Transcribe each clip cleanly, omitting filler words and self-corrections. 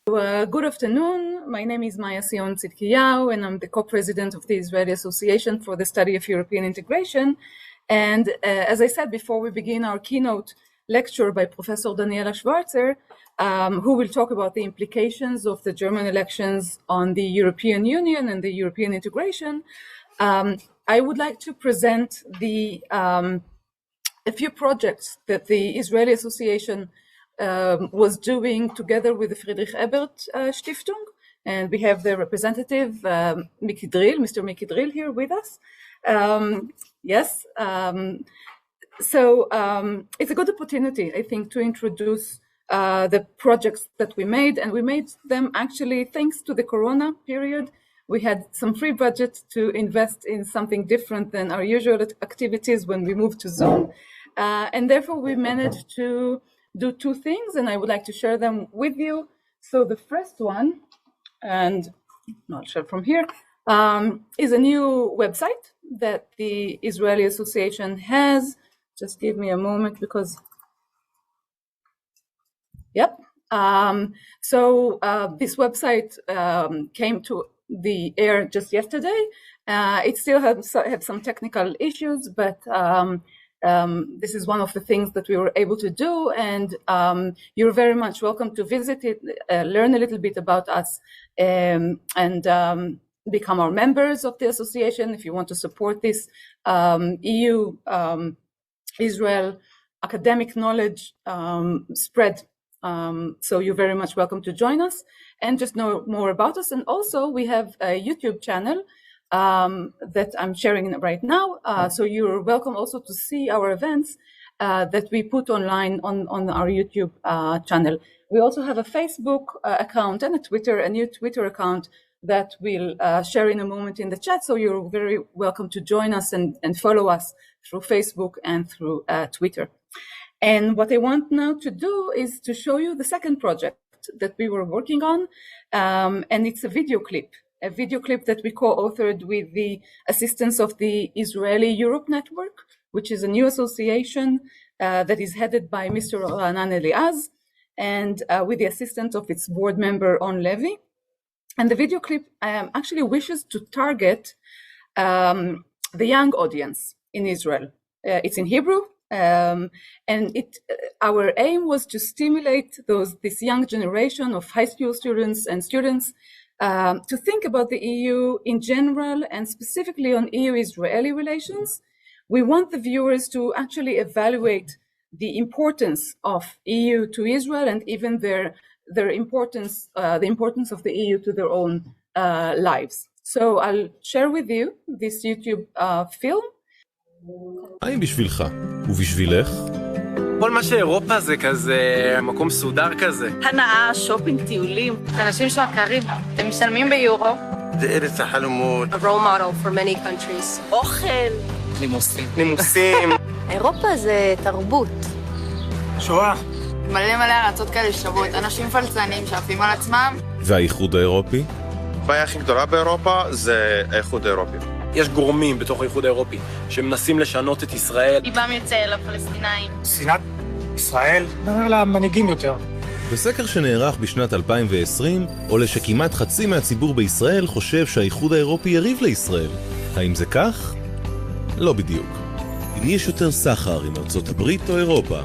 Good afternoon. My name is Maya Sion Tzidkiyahu, and I'm the co-president of the Israeli Association for the Study of European Integration. And as I said before, we begin our keynote lecture by Professor Daniela Schwarzer, who will talk about the implications of the German elections on the European Union and the European integration. I would like to present a few projects that the Israeli Association was doing together with the Friedrich Ebert Stiftung, and we have the representative Mr. Miki Drill here with us. Yes, so it's a good opportunity, I think, to introduce the projects that we made, and we made them actually thanks to the Corona period. We had some free budget to invest in something different than our usual activities when we moved to Zoom, and therefore we managed to do two things, and I would like to share them with you. So the first one, and not share from here, is a new website that the Israeli Association has. Just give me a moment because, yep. So this website came to the air just yesterday. It still has some technical issues, but this is one of the things that we were able to do, and you're very much welcome to visit it, learn a little bit about us, and become our members of the association if you want to support this EU Israel academic knowledge spread. So you're very much welcome to join us and just know more about us. And also we have a YouTube channel that I'm sharing right now. So you're welcome also to see our events that we put online on our YouTube channel. We also have a Facebook account and a new Twitter account that we'll share in a moment in the chat. So you're very welcome to join us and follow us through Facebook and through Twitter. And what I want now to do is to show you the second project that we were working on. And it's a video clip that we co-authored with the assistance of the Israeli Europe Network, which is a new association that is headed by Mr. Ra'anan Eliaz, and with the assistance of its board member, On Levy. And the video clip actually wishes to target the young audience in Israel. It's in Hebrew, and our aim was to stimulate this young generation of high school students and students to think about the EU in general and specifically on EU-Israeli relations. We want the viewers to actually evaluate the importance of EU to Israel and even their importance, the importance of the EU to their own lives. So I'll share with you this YouTube film. האם בשבילך ובשבילך? כל מה שאירופה זה כזה מקום סודר כזה. הנאה, שופינג, טיולים. אנשים שמכירים, אתם משלמים ביורו. זה ארץ החלומות. A role model for many countries. אוכל. נימוסים. אירופה זה תרבות. שואה. מלא ארצות כאלה שוות, אנשים פלצנים שעפים על עצמם. והאיחוד האירופי? הבעיה הכי גדולה באירופה זה האיחוד האירופי. יש גורמים בתוך האיחוד האירופי שמנסים לשנות את ישראל. ליבם יוצא אל הפלסטינאים. שנאת ישראל, נראה למנהיגים יותר. בסקר שנערך בשנת 2020, עולה שכמעט חצי מהציבור בישראל חושב שהאיחוד האירופי יריב לישראל. האם זה כך? לא בדיוק. אם יש יותר סחר עם ארצות הברית או אירופה?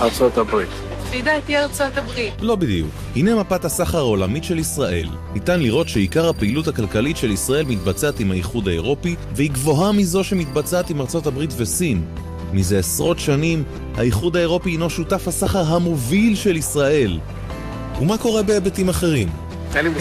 ארצות הברית. לדעתי ארצות הברית. לא בדיוק. הנה מפת הסחר העולמית של ישראל. ניתן לראות שעיקר הפעילות הכלכלית של ישראל מתבצעת עם האיחוד האירופי, והיא גבוהה מזו שמתבצעת עם ארצות הברית וסין. מזה עשרות שנים, האיחוד האירופי הינו שותף הסחר המוביל של ישראל. ומה קורה בהיבטים אחרים? אין לי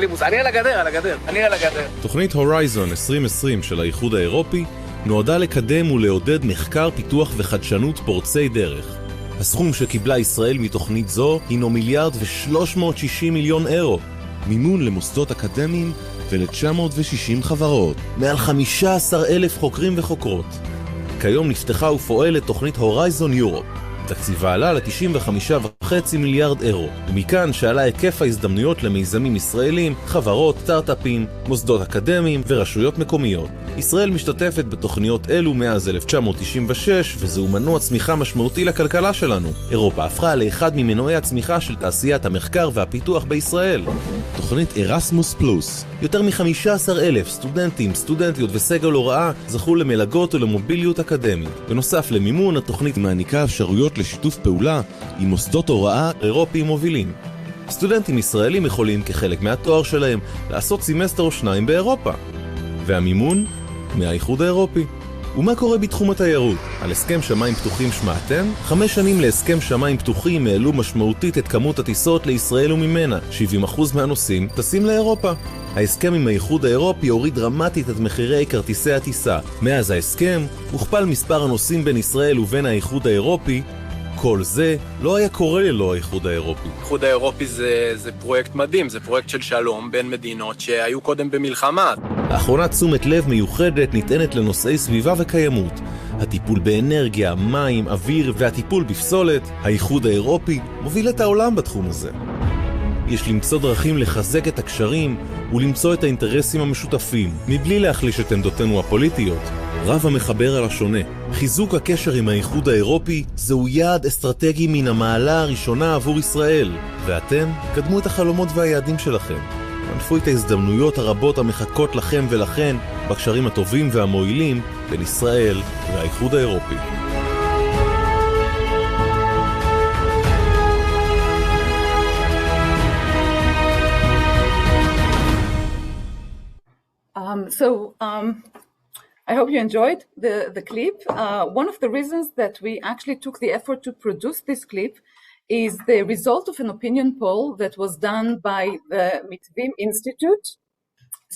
מושג. אני על הגדר. תוכנית הורייזון 2020 של האיחוד האירופי נועדה לקדם ולעודד מחקר, פיתוח וחדשנות פורצי דרך. הסכום שקיבלה ישראל מתוכנית זו הינו 1,360 מיליון אירו, מימון למוסדות אקדמיים ול-960 חברות, מעל 15,000 חוקרים וחוקרות. כיום נפתחה ופועלת תוכנית הורייזון יורופ. תקציבה עלה ל-95.5 מיליארד אירו, ומכאן שעלה היקף ההזדמנויות למיזמים ישראלים, חברות, סטארט-אפים, מוסדות אקדמיים ורשויות מקומיות. ישראל משתתפת בתוכניות אלו מאז 1996, וזהו מנוע צמיחה משמעותי לכלכלה שלנו. אירופה הפכה לאחד ממנועי הצמיחה של תעשיית המחקר והפיתוח בישראל. תוכנית ארסמוס פלוס. יותר מ-15,000 סטודנטים, סטודנטיות וסגל הוראה זכו למלגות ולמוביליות אקדמית. בנוסף למימון, התוכנית מעניקה אפשרויות לשיתוף פעולה עם מוסדות הוראה אירופיים מובילים. סטודנטים ישראלים יכולים כחלק מהתואר שלהם לעשות סמסטר או שניים באירופה. והמימון? מהאיחוד האירופי. ומה קורה בתחום התיירות? על הסכם שמיים פתוחים שמעתם? 5 שנים להסכם שמיים פתוחים העלו משמעותית את כמות הטיסות לישראל וממנה. 70% מהנוסעים טסים לאירופה. ההסכם עם האיחוד האירופי הוריד דרמטית את מחירי כרטיסי הטיסה. מאז ההסכם הוכפל מספר הנוסעים בין ישראל ובין האיחוד האירופי. כל זה לא היה קורה ללא האיחוד האירופי. האיחוד האירופי זה פרויקט מדהים, זה פרויקט של שלום בין מדינות שהיו קודם במלחמה. לאחרונה תשומת לב מיוחדת ניתנת לנושאי סביבה וקיימות. הטיפול באנרגיה, מים, אוויר והטיפול בפסולת. האיחוד האירופי מוביל את העולם בתחום הזה. יש למצוא דרכים לחזק את הקשרים ולמצוא את האינטרסים המשותפים, מבלי להחליש את עמדותינו הפוליטיות. רב המחבר על השונה. חיזוק הקשר עם האיחוד האירופי זהו יעד אסטרטגי מן המעלה הראשונה עבור ישראל. ואתם קדמו את החלומות והיעדים שלכם. מנפו את ההזדמנויות הרבות המחכות לכם ולכן בקשרים הטובים והמועילים בין ישראל והאיחוד האירופי. I hope you enjoyed the clip. One of the reasons that we actually took the effort to produce this clip is the result of an opinion poll that was done by the Mitvim Institute.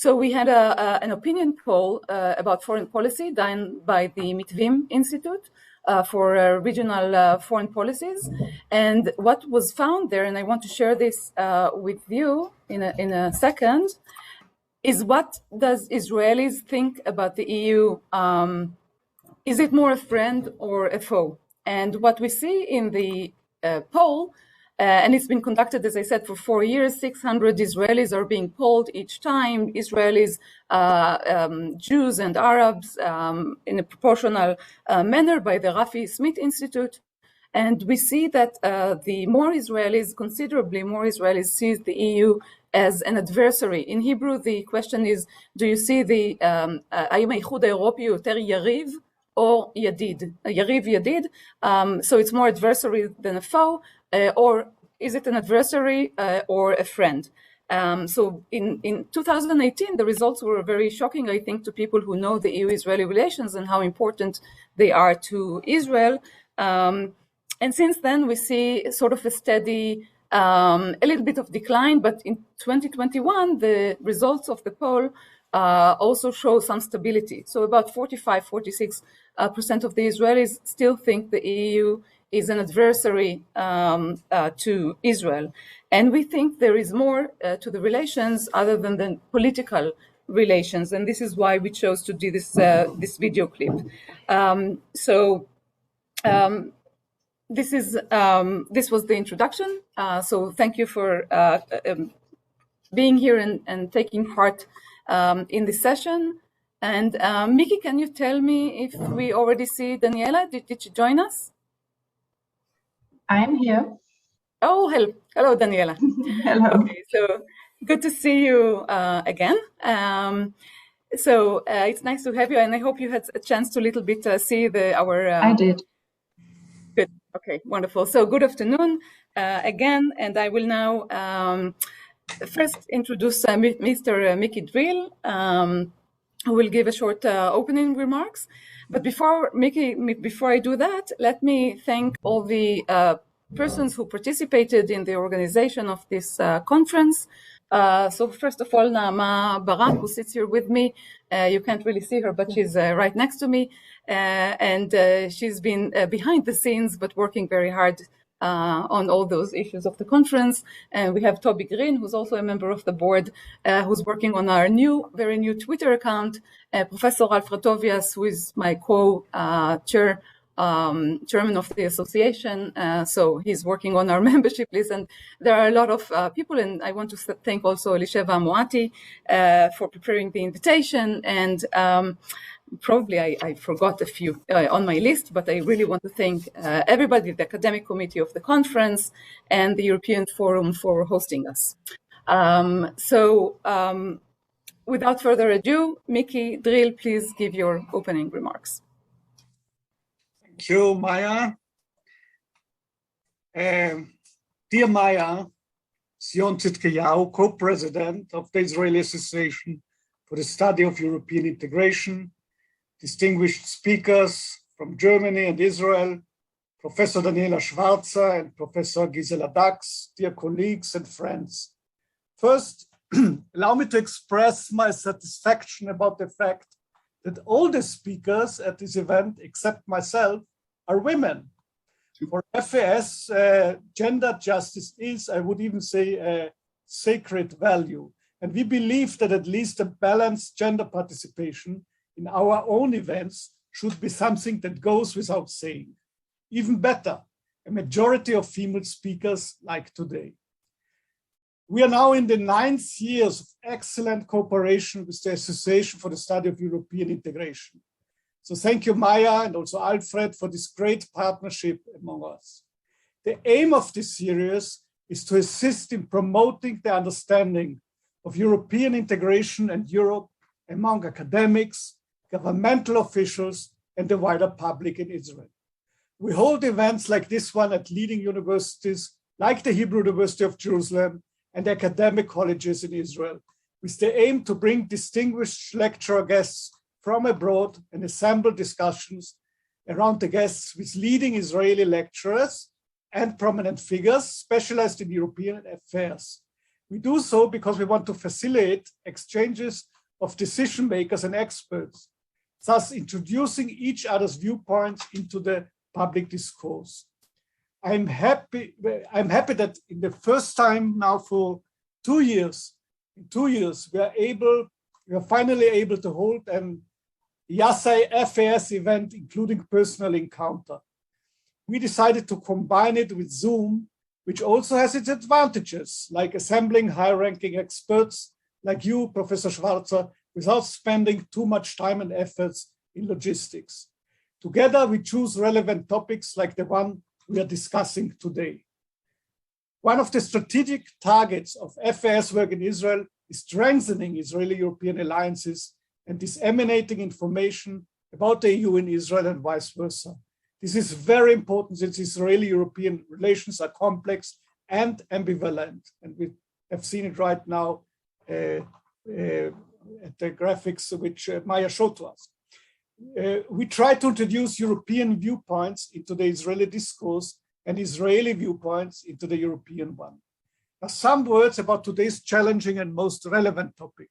So we had an opinion poll about foreign policy done by the Mitvim Institute for regional foreign policies. And what was found there, and I want to share this with you in a second, is what does Israelis think about the EU? Is it more a friend or a foe? And what we see in the poll, and it's been conducted, as I said, for 4 years, 600 Israelis are being polled each time, Israelis, Jews and Arabs, in a proportional manner by the Rafi Smith Institute. And we see that the more Israelis, considerably more Israelis, sees the EU as an adversary. In Hebrew, the question is, do you see the האם האיחוד האירופי יותר יריב או ידיד? יריב ידיד, so it's more adversary than a foe, or is it an adversary or a friend? So in 2018, the results were very shocking, I think, to people who know the EU-Israeli relations and how important they are to Israel. And since then, we see sort of a steady, a little bit of decline, but in 2021, the results of the poll also show some stability. So about 46% of the Israelis still think the EU is an adversary to Israel. And we think there is more to the relations other than the political relations. And this is why we chose to do this, this video clip. This was the introduction. So thank you for being here and taking part in this session. And Miki, can you tell me if we already see Daniela? Did she join us? I'm here. Oh, hello, Daniela. Hello. Okay, so good to see you again. So it's nice to have you, and I hope you had a chance to little bit see our. I did. Good. Okay, wonderful. So good afternoon again, and I will now first introduce Mr. Miki Drill, who will give a short opening remarks. But before I do that, let me thank all the persons who participated in the organization of this conference. So first of all, Naama Barak, who sits here with me. You can't really see her, but she's right next to me. And she's been behind the scenes, but working very hard on all those issues of the conference. And we have Toby Green, who's also a member of the board, who's working on our very new Twitter account. Professor Alfred Tovias, who is my co-chair chairman of the association. So he's working on our membership list, and there are a lot of people. And I want to thank also Elisheva Moati for preparing the invitation. And probably I forgot a few on my list, but I really want to thank everybody, the academic committee of the conference and the European Forum for hosting us. Without further ado, Mickey Drill, please give your opening remarks. Thank you, Maya. Dear Maya, Zion Tzidkiyahu, co-president of the Israeli Association for the Study of European Integration, distinguished speakers from Germany and Israel, Professor Daniela Schwarzer and Professor Gisela Dax, dear colleagues and friends. First, allow me to express my satisfaction about the fact that all the speakers at this event, except myself, are women. For FAS, gender justice is, I would even say, a sacred value. And we believe that at least a balanced gender participation in our own events should be something that goes without saying. Even better, a majority of female speakers like today. We are now in the 9th year of excellent cooperation with the Association for the Study of European Integration. So thank you, Maya, and also Alfred, for this great partnership among us. The aim of this series is to assist in promoting the understanding of European integration and Europe among academics, governmental officials, and the wider public in Israel. We hold events like this one at leading universities like the Hebrew University of Jerusalem and academic colleges in Israel, with the aim to bring distinguished lecturer guests from abroad and assemble discussions around the guests with leading Israeli lecturers and prominent figures specialized in European affairs. We do so because we want to facilitate exchanges of decision makers and experts, thus introducing each other's viewpoints into the public discourse. I'm happy that in the first time now for 2 years, we are finally able to hold an IASEI FAS event, including personal encounter. We decided to combine it with Zoom, which also has its advantages, like assembling high-ranking experts like you, Professor Schwarzer, without spending too much time and efforts in logistics. Together, we choose relevant topics like the one we are discussing today. One of the strategic targets of FAS work in Israel is strengthening Israeli-European alliances and disseminating information about the EU in Israel and vice versa. This is very important since Israeli-European relations are complex and ambivalent, and we have seen it right now at the graphics which Maya showed to us. We try to introduce European viewpoints into the Israeli discourse and Israeli viewpoints into the European one. Now, some words about today's challenging and most relevant topic.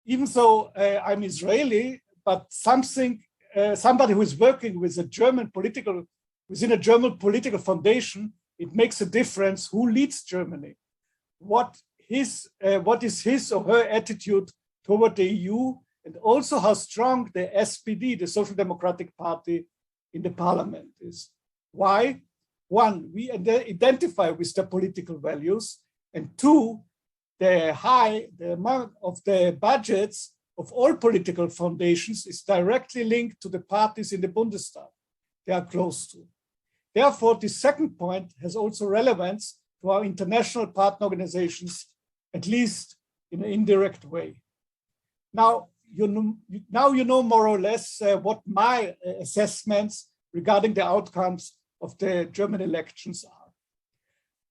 Even though I'm Israeli, but somebody who is working with within a German political foundation, it makes a difference who leads Germany. What is his or her attitude toward the EU, and also how strong the SPD, the Social Democratic Party in the parliament is. Why? One, we identify with the political values, and two, the amount of the budgets of all political foundations is directly linked to the parties in the Bundestag they are close to. Therefore, the second point has also relevance to our international partner organizations, at least in an indirect way. Now you know more or less what my assessments regarding the outcomes of the German elections are.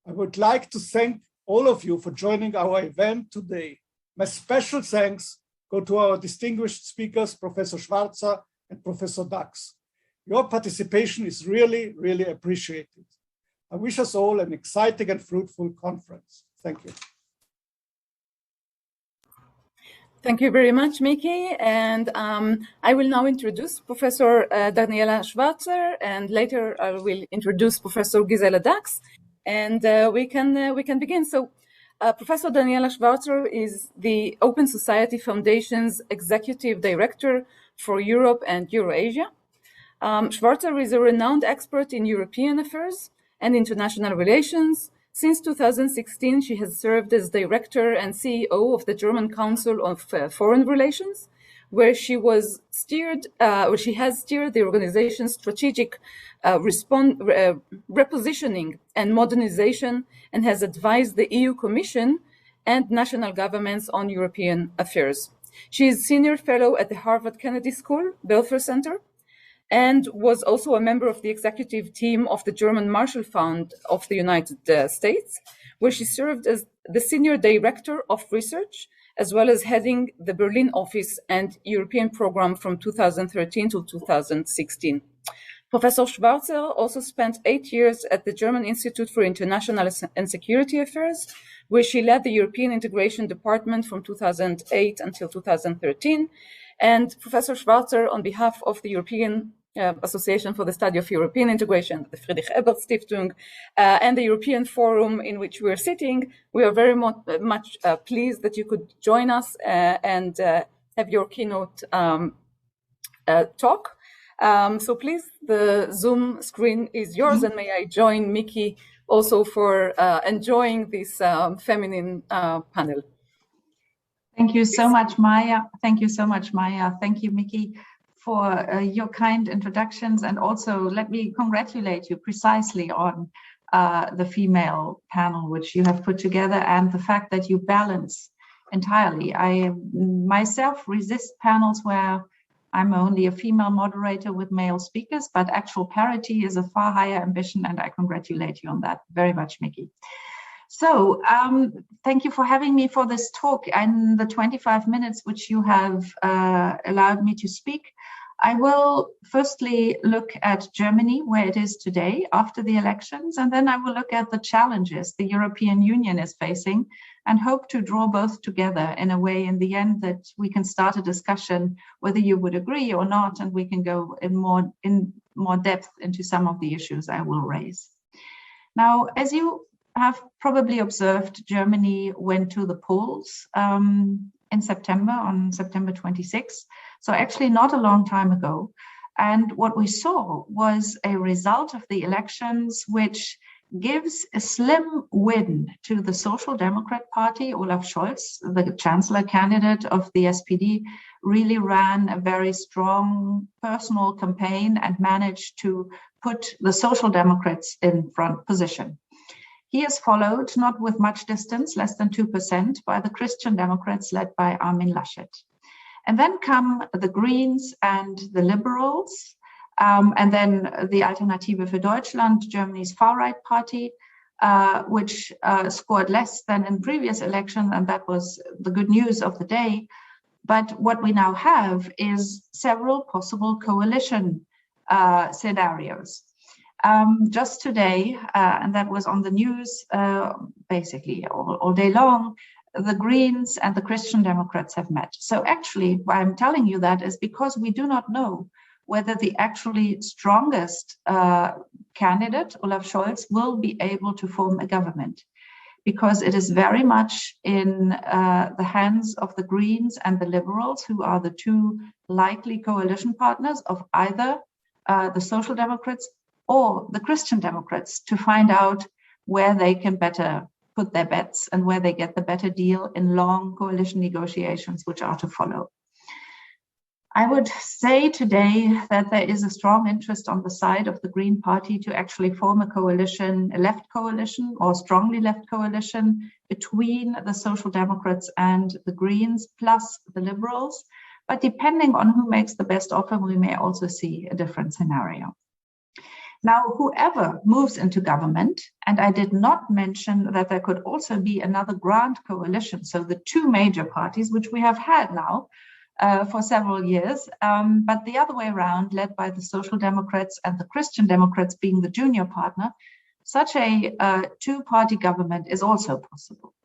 I would like to thank all of you for joining our event today. My special thanks go to our distinguished speakers, Professor Schwarzer and Professor Dax. Your participation is really, really appreciated. I wish us all an exciting and fruitful conference. Thank you. Thank you very much, Mickey. And I will now introduce Professor Daniela Schwarzer, and later I will introduce Professor Gisela Dax, and we can begin. So Professor Daniela Schwarzer is the Open Society Foundation's Executive Director for Europe and Eurasia. Schwarzer is a renowned expert in European affairs and international relations. Since 2016, she has served as director and CEO of the German Council of Foreign Relations, where she has steered the organization's strategic repositioning and modernization, and has advised the EU Commission and national governments on European affairs. She is senior fellow at the Harvard Kennedy School, Belfer Center, and was also a member of the executive team of the German Marshall Fund of the United States, where she served as the senior director of research, as well as heading the Berlin office and European program from 2013 to 2016. Professor Schwarzer also spent 8 years at the German Institute for International and Security Affairs, where she led the European Integration Department from 2008 until 2013. And Professor Schwarzer, on behalf of the European Association for the Study of European Integration, the Friedrich Ebert Stiftung, and the European Forum in which we are sitting, we are very much pleased that you could join us and have your keynote talk. So please, the Zoom screen is yours, and may I join Mickey also for enjoying this feminine panel. Thank you so much, Maya. Thank you so much, Maya. Thank you, Mickey, for your kind introductions. And also let me congratulate you precisely on the female panel, which you have put together, and the fact that you balance entirely. I myself resist panels where I'm only a female moderator with male speakers, but actual parity is a far higher ambition, and I congratulate you on that very much, Mickey. So thank you for having me for this talk. And the 25 minutes which you have allowed me to speak, I will firstly look at Germany, where it is today after the elections, and then I will look at the challenges the European Union is facing, and hope to draw both together in a way in the end that we can start a discussion whether you would agree or not, and we can go in more depth into some of the issues I will raise. Now, as you have probably observed, Germany went to the polls in September, on September 26th. So actually not a long time ago. And what we saw was a result of the elections which gives a slim win to the Social Democrat Party. Olaf Scholz, the chancellor candidate of the SPD, really ran a very strong personal campaign and managed to put the Social Democrats in front position. He is followed, not with much distance, less than 2%, by the Christian Democrats led by Armin Laschet. And then come the Greens and the Liberals, and then the Alternative für Deutschland, Germany's far-right party, which scored less than in previous elections, and that was the good news of the day. But what we now have is several possible coalition scenarios. Just today, and that was on the news basically all day long, the Greens and the Christian Democrats have met. So actually, why I'm telling you that is because we do not know whether the actually strongest candidate, Olaf Scholz, will be able to form a government, because it is very much in the hands of the Greens and the Liberals, who are the two likely coalition partners of either the Social Democrats or the Christian Democrats, to find out where they can better put their bets and where they get the better deal in long coalition negotiations which are to follow. I would say today that there is a strong interest on the side of the Green Party to actually form a coalition, a left coalition or strongly left coalition between the Social Democrats and the Greens plus the Liberals. But depending on who makes the best offer, we may also see a different scenario. Now, whoever moves into government, and I did not mention that there could also be another grand coalition, so the two major parties, which we have had now for several years, but the other way around, led by the Social Democrats and the Christian Democrats being the junior partner, such a two-party government is also possible.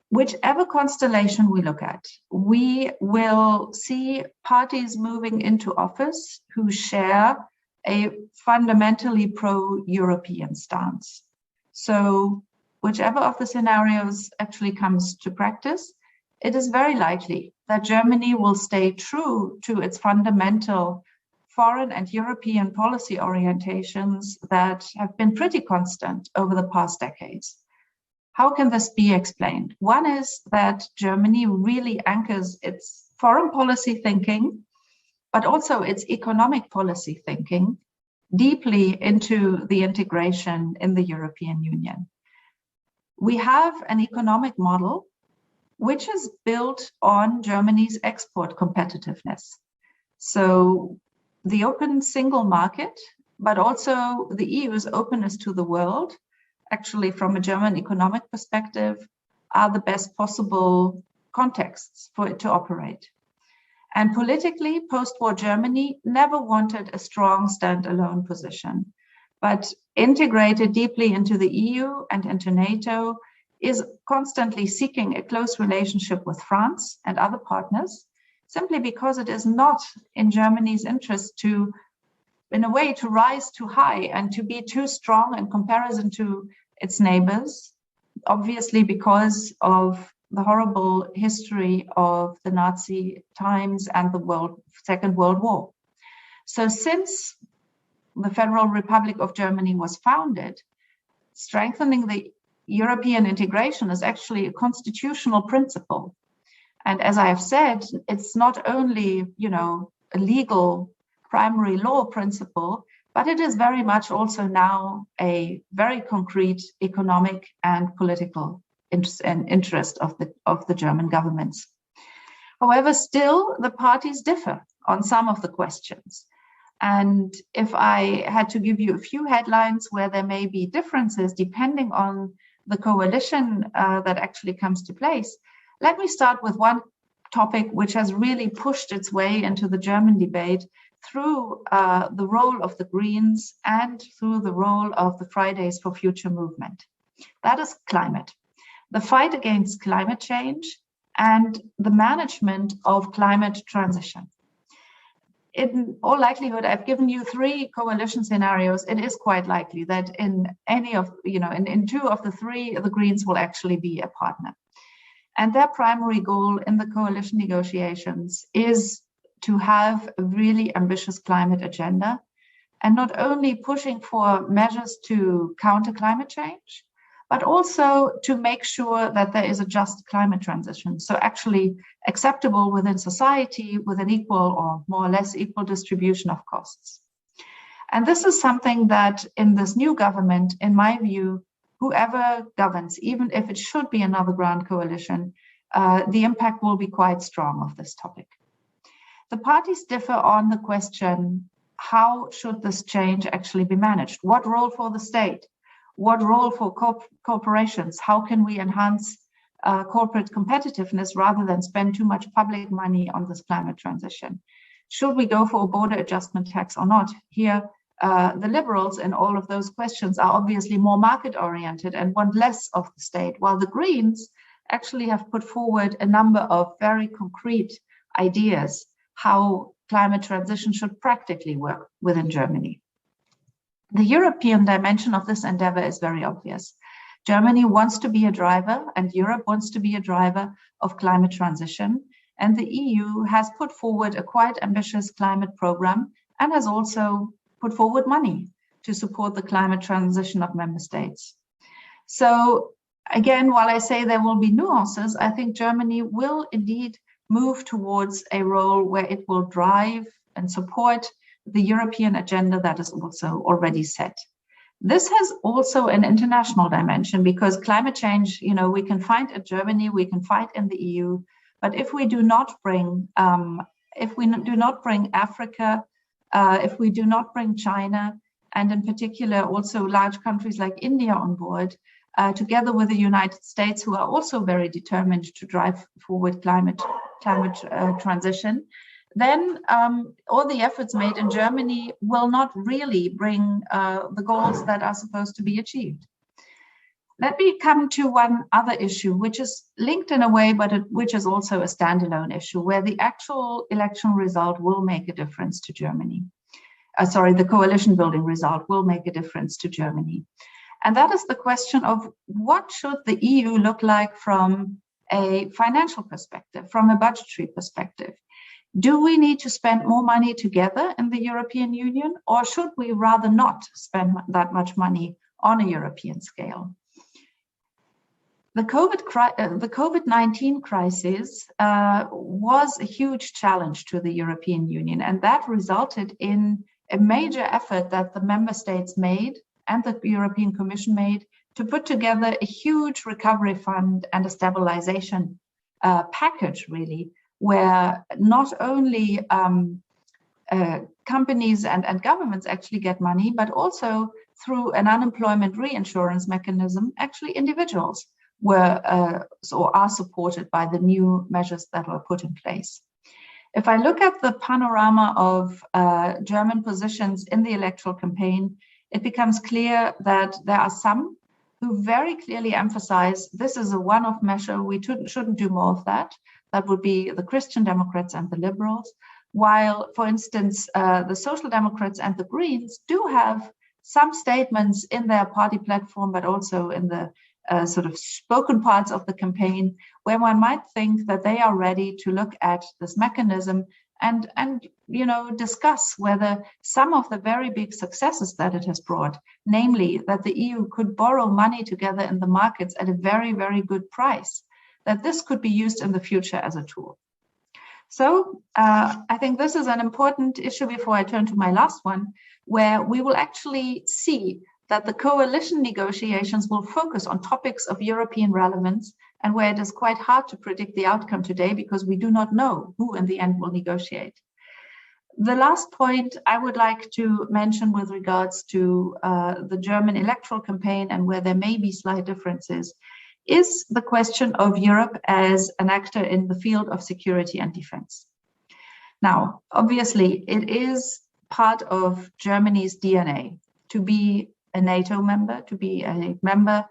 Whichever constellation we look at, we will see parties moving into office who share a fundamentally pro-European stance. So whichever of the scenarios actually comes to practice, it is very likely that Germany will stay true to its fundamental foreign and European policy orientations that have been pretty constant over the past decades. How can this be explained? One is that Germany really anchors its foreign policy thinking, but also its economic policy thinking deeply into the integration in the European Union. We have an economic model which is built on Germany's export competitiveness. So the open single market, but also the EU's openness to the world, actually from a German economic perspective, are the best possible contexts for it to operate. And politically, post-war Germany never wanted a strong standalone position, but integrated deeply into the EU and into NATO, is constantly seeking a close relationship with France and other partners, simply because it is not in Germany's interest to, in a way, to rise too high and to be too strong in comparison to its neighbors, obviously because of the horrible history of the Nazi times and the Second World War. So since the Federal Republic of Germany was founded, strengthening the European integration is actually a constitutional principle. And as I have said, it's not only, a legal primary law principle, but it is very much also now a very concrete economic and political interest of the German governments. However, still the parties differ on some of the questions. And if I had to give you a few headlines where there may be differences depending on the coalition that actually comes to place, let me start with one topic which has really pushed its way into the German debate through the role of the Greens and through the role of the Fridays for Future movement. That is climate. The fight against climate change and the management of climate transition. In all likelihood, I've given you 3 coalition scenarios. It is quite likely that in any of, in 2 of the 3, the Greens will actually be a partner. And their primary goal in the coalition negotiations is to have a really ambitious climate agenda, and not only pushing for measures to counter climate change, but also to make sure that there is a just climate transition. So actually acceptable within society with an equal or more or less equal distribution of costs. And this is something that in this new government, in my view, whoever governs, even if it should be another grand coalition, the impact will be quite strong of this topic. The parties differ on the question, how should this change actually be managed? What role for the state? What role for corporations? How can we enhance corporate competitiveness rather than spend too much public money on this climate transition? Should we go for a border adjustment tax or not? Here, the liberals in all of those questions are obviously more market-oriented and want less of the state, while the Greens actually have put forward a number of very concrete ideas how climate transition should practically work within Germany. The European dimension of this endeavor is very obvious. Germany wants to be a driver, and Europe wants to be a driver of climate transition. And the EU has put forward a quite ambitious climate program and has also put forward money to support the climate transition of member states. So again, while I say there will be nuances, I think Germany will indeed move towards a role where it will drive and support the European agenda that is also already set. This has also an international dimension because climate change, we can fight in Germany, we can fight in the EU, but if we do not bring, Africa, if we do not bring China, and in particular also large countries like India on board, together with the United States, who are also very determined to drive forward climate transition, then all the efforts made in Germany will not really bring the goals that are supposed to be achieved. Let me come to one other issue, which is linked in a way, but which is also a standalone issue, where the actual election result will make a difference to Germany. The coalition building result will make a difference to Germany. And that is the question of what should the EU look like from a financial perspective, from a budgetary perspective. Do we need to spend more money together in the European Union, or should we rather not spend that much money on a European scale? The COVID-19 crisis was a huge challenge to the European Union, and that resulted in a major effort that the member states made and the European Commission made to put together a huge recovery fund and a stabilization package, really, where not only companies and governments actually get money, but also through an unemployment reinsurance mechanism, actually individuals were or are supported by the new measures that were put in place. If I look at the panorama of German positions in the electoral campaign, it becomes clear that there are some who very clearly emphasize this is a one-off measure, we shouldn't do more of that. That would be the Christian Democrats and the Liberals, while, for instance, the Social Democrats and the Greens do have some statements in their party platform, but also in the sort of spoken parts of the campaign, where one might think that they are ready to look at this mechanism and discuss whether some of the very big successes that it has brought, namely that the EU could borrow money together in the markets at a very, very good price, that this could be used in the future as a tool. So I think this is an important issue before I turn to my last one, where we will actually see that the coalition negotiations will focus on topics of European relevance, and where it is quite hard to predict the outcome today because we do not know who in the end will negotiate. The last point I would like to mention with regards to the German electoral campaign and where there may be slight differences is the question of Europe as an actor in the field of security and defense. Now, obviously, it is part of Germany's DNA to be a NATO member, to be a member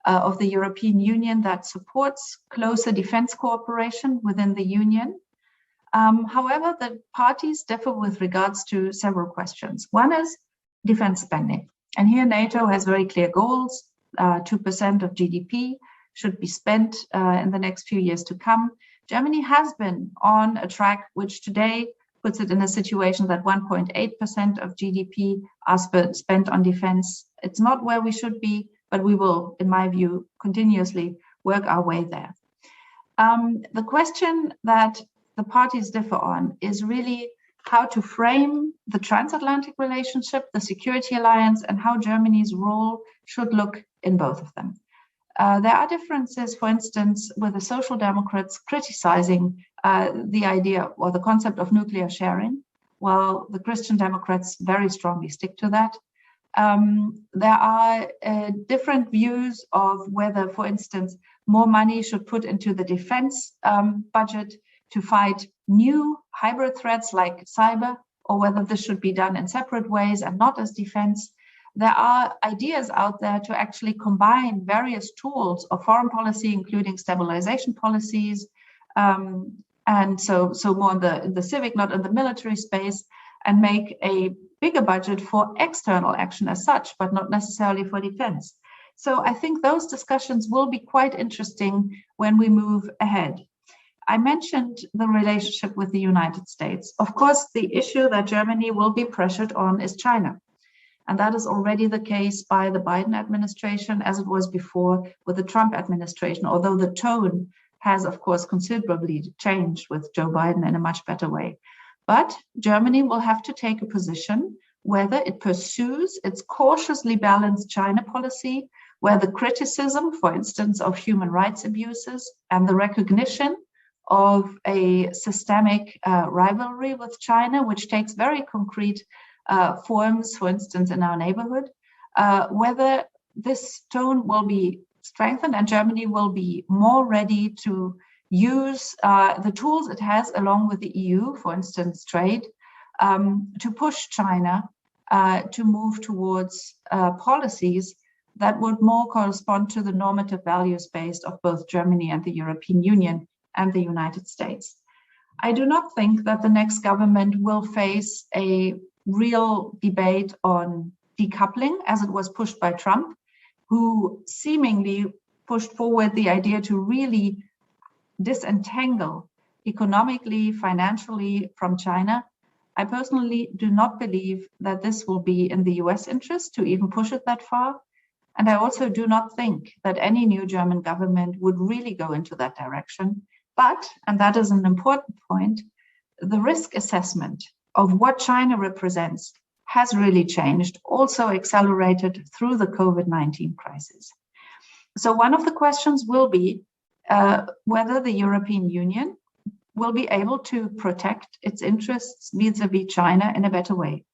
of the European Union that supports closer defense cooperation within the Union. However, the parties differ with regards to several questions. One is defense spending. And here NATO has very clear goals. 2% of GDP should be spent in the next few years to come. Germany has been on a track which today puts it in a situation that 1.8% of GDP are spent on defense. It's not where we should be, but we will, in my view, continuously work our way there. The question that the parties differ on is really how to frame the transatlantic relationship, the security alliance, and how Germany's role should look in both of them. There are differences, for instance, with the Social Democrats criticizing the idea or the concept of nuclear sharing, while the Christian Democrats very strongly stick to that. There are different views of whether, for instance, more money should put into the defense budget to fight new hybrid threats like cyber, or whether this should be done in separate ways and not as defense. There are ideas out there to actually combine various tools of foreign policy, including stabilization policies, and so more in the civic, not in the military space, and make a bigger budget for external action as such, but not necessarily for defense. So I think those discussions will be quite interesting when we move ahead. I mentioned the relationship with the United States. Of course, the issue that Germany will be pressured on is China. And that is already the case by the Biden administration, as it was before with the Trump administration, although the tone has, of course, considerably changed with Joe Biden in a much better way. But Germany will have to take a position whether it pursues its cautiously balanced China policy, where the criticism, for instance, of human rights abuses and the recognition of a systemic rivalry with China, which takes very concrete forms, for instance, in our neighborhood, whether this tone will be strengthened and Germany will be more ready to use the tools it has along with the EU, for instance, trade, to push China to move towards policies that would more correspond to the normative values based of both Germany and the European Union and the United States. I do not think that the next government will face a real debate on decoupling, as it was pushed by Trump, who seemingly pushed forward the idea to really disentangle economically, financially from China. I personally do not believe that this will be in the US interest to even push it that far. And I also do not think that any new German government would really go into that direction. But, and that is an important point, the risk assessment of what China represents has really changed, also accelerated through the COVID-19 crisis. So one of the questions will be whether the European Union will be able to protect its interests vis-a-vis China in a better way.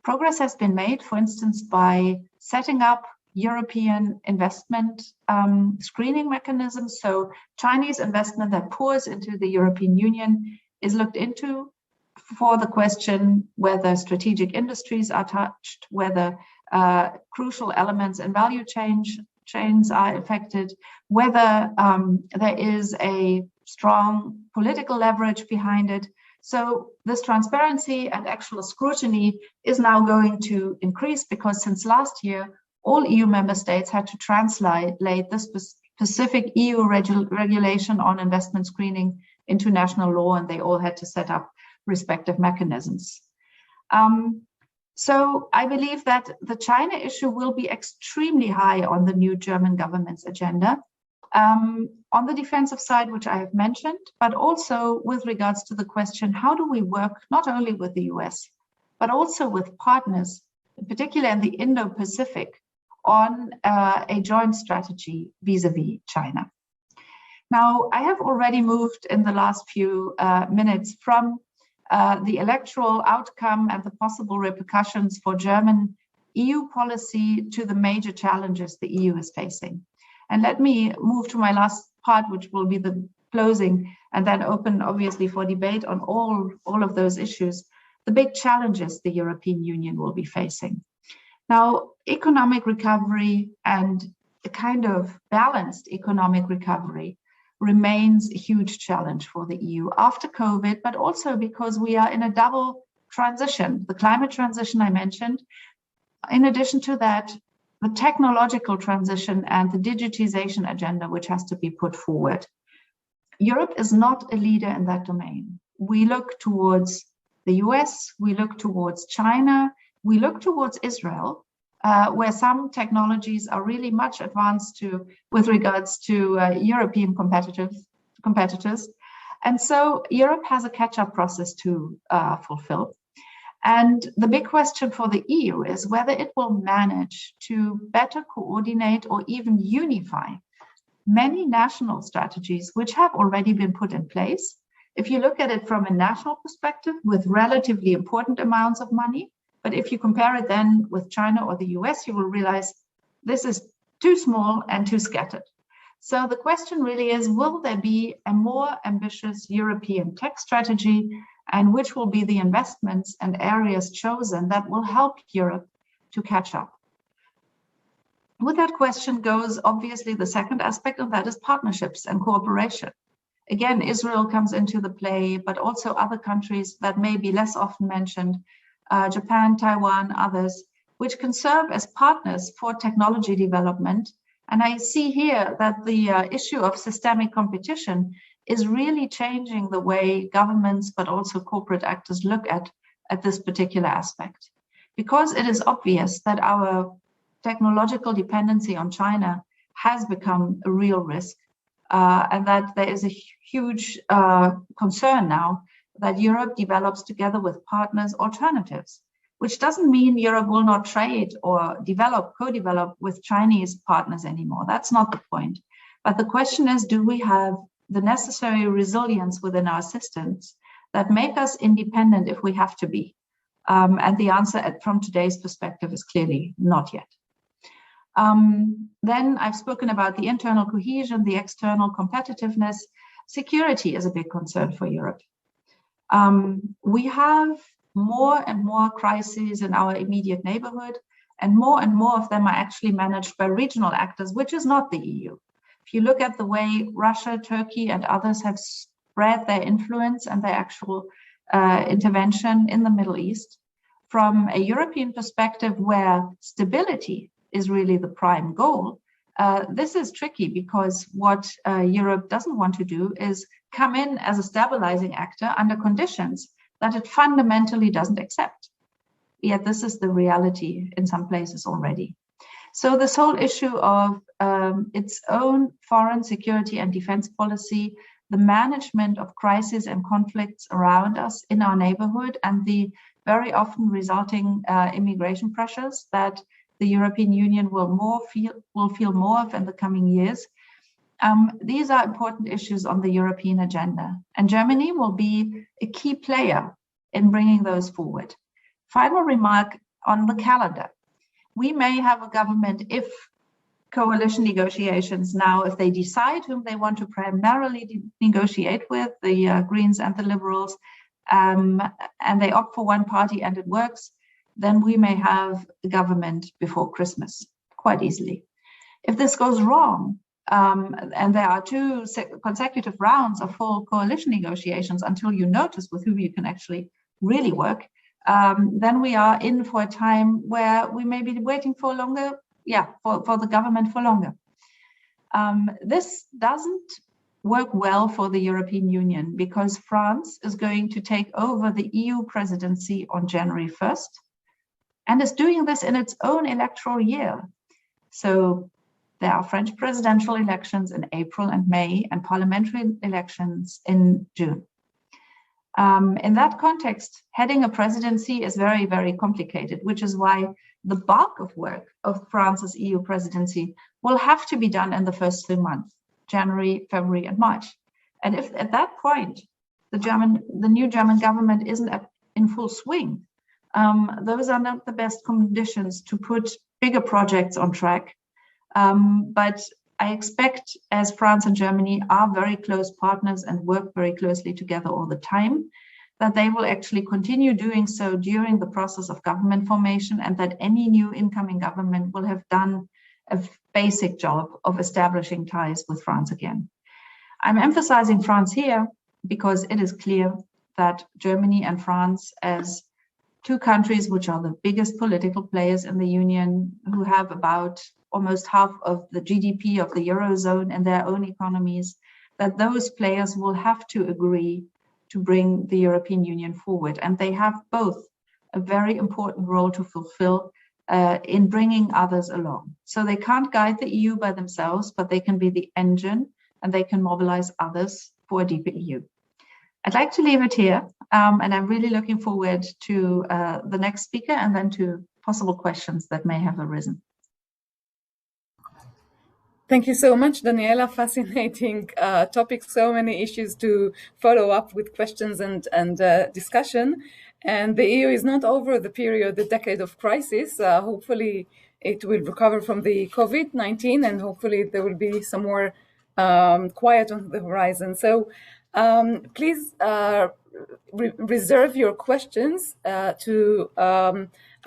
Progress has been made, for instance, by setting up European investment screening mechanisms. So Chinese investment that pours into the European Union is looked into for the question whether strategic industries are touched, whether crucial elements in value chains are affected, whether there is a strong political leverage behind it. So this transparency and actual scrutiny is now going to increase because since last year, all EU member states had to translate this specific EU regulation on investment screening into national law, and they all had to set up respective mechanisms. So I believe that the China issue will be extremely high on the new German government's agenda. On the defensive side, which I have mentioned, but also with regards to the question, how do we work not only with the US, but also with partners, in particular in the Indo-Pacific, on a joint strategy vis-a-vis China. Now, I have already moved in the last few minutes from the electoral outcome and the possible repercussions for German EU policy to the major challenges the EU is facing. And let me move to my last part, which will be the closing, and then open obviously for debate on all of those issues, the big challenges the European Union will be facing. Now, economic recovery and a kind of balanced economic recovery remains a huge challenge for the EU after COVID, but also because we are in a double transition, the climate transition I mentioned. In addition to that, the technological transition and the digitization agenda, which has to be put forward. Europe is not a leader in that domain. We look towards the US, we look towards China, we look towards Israel, where some technologies are really much advanced with regards to European competitors. And so Europe has a catch-up process to fulfill. And the big question for the EU is whether it will manage to better coordinate or even unify many national strategies which have already been put in place. If you look at it from a national perspective with relatively important amounts of money, but if you compare it then with China or the US, you will realize this is too small and too scattered. So the question really is, will there be a more ambitious European tech strategy, and which will be the investments and areas chosen that will help Europe to catch up? With that question goes obviously the second aspect, and that is partnerships and cooperation. Again, Israel comes into the play, but also other countries that may be less often mentioned, Japan, Taiwan, others, which can serve as partners for technology development. And I see here that the issue of systemic competition is really changing the way governments, but also corporate actors look at this particular aspect. Because it is obvious that our technological dependency on China has become a real risk, and that there is a huge concern now that Europe develops together with partners alternatives, which doesn't mean Europe will not trade or co-develop with Chinese partners anymore. That's not the point. But the question is, do we have the necessary resilience within our systems that make us independent if we have to be? And the answer from today's perspective is clearly not yet. Then I've spoken about the internal cohesion, the external competitiveness. Security is a big concern for Europe. We have more and more crises in our immediate neighborhood, and more of them are actually managed by regional actors, which is not the EU. If you look at the way Russia, Turkey, and others have spread their influence and their actual intervention in the Middle East, from a European perspective where stability is really the prime goal, This is tricky because what Europe doesn't want to do is come in as a stabilizing actor under conditions that it fundamentally doesn't accept. Yet this is the reality in some places already. So this whole issue of its own foreign security and defense policy, the management of crises and conflicts around us in our neighborhood, and the very often resulting immigration pressures that the European Union will feel more of in the coming years. These are important issues on the European agenda, and Germany will be a key player in bringing those forward. Final remark on the calendar. We may have a government if coalition negotiations now, if they decide whom they want to primarily negotiate with, the Greens and the Liberals, and they opt for one party and it works, then we may have a government before Christmas, quite easily. If this goes wrong, and there are two consecutive rounds of full coalition negotiations until you notice with whom you can actually really work, then we are in for a time where we may be waiting for longer, for the government for longer. This doesn't work well for the European Union because France is going to take over the EU presidency on January 1st and is doing this in its own electoral year. So there are French presidential elections in April and May and parliamentary elections in June. In that context, heading a presidency is very, very complicated, which is why the bulk of work of France's EU presidency will have to be done in the first 3 months, January, February, and March. And if at that point, the new German government isn't in full swing, those are not the best conditions to put bigger projects on track. But I expect, as France and Germany are very close partners and work very closely together all the time, that they will actually continue doing so during the process of government formation, and that any new incoming government will have done a basic job of establishing ties with France again. I'm emphasizing France here because it is clear that Germany and France, as two countries which are the biggest political players in the Union, who have about almost half of the GDP of the Eurozone in their own economies, that those players will have to agree to bring the European Union forward. And they have both a very important role to fulfill in bringing others along. So they can't guide the EU by themselves, but they can be the engine and they can mobilize others for a deeper EU. I'd like to leave it here, and I'm really looking forward to the next speaker and then to possible questions that may have arisen. Thank you so much, Daniela. Fascinating topic, so many issues to follow up with questions and discussion. And the EU is not over the period, the decade of crisis. Hopefully it will recover from the COVID-19, and hopefully there will be some more quiet on the horizon. So please reserve your questions to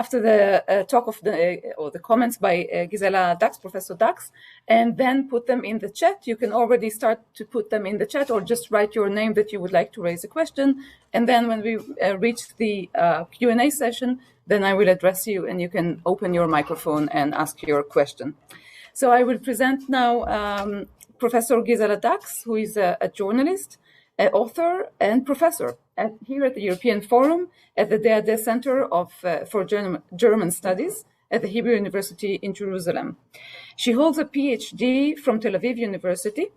after the talk of the comments by Gisela Dax, Professor Dax, and then put them in the chat. You can already start to put them in the chat, or just write your name that you would like to raise a question. And then when we reach the Q&A session, then I will address you and you can open your microphone and ask your question. So I will present now Professor Gisela Dax, who is a journalist, an author and professor here at the European Forum at the DAAD Center for German Studies at the Hebrew University in Jerusalem. She holds a PhD from Tel Aviv University.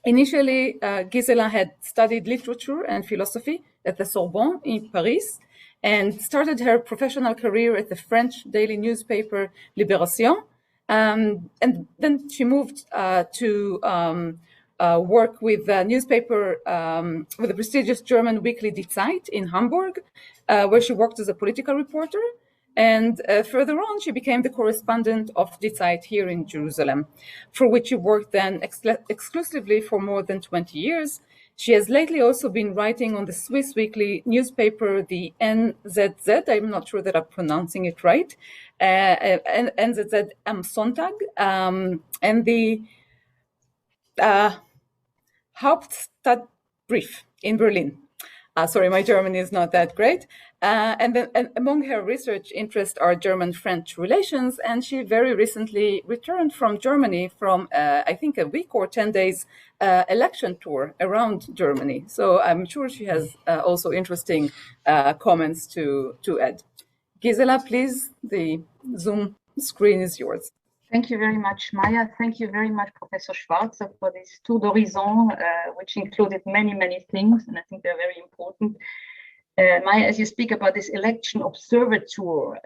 Initially, Gisela had studied literature and philosophy at the Sorbonne in Paris and started her professional career at the French daily newspaper Libération. And then she moved to work with a newspaper, with the prestigious German weekly Die Zeit in Hamburg, where she worked as a political reporter. And further on, she became the correspondent of Die Zeit here in Jerusalem, for which she worked then exclusively for more than 20 years. She has lately also been writing on the Swiss weekly newspaper, the NZZ. I'm not sure that I'm pronouncing it right. NZZ am Sonntag, and the Hauptstadtbrief in Berlin. Sorry, my German is not that great. And among her research interests are German-French relations, and she very recently returned from Germany from, I think, a week or 10 days election tour around Germany. So I'm sure she has also interesting comments to add. Gisela, please, the Zoom screen is yours. Thank you very much, Maya. Thank you very much, Professor Schwarzer, for this tour d'horizon, which included many, many things, and I think they're very important. Maya, as you speak about this election observer tour,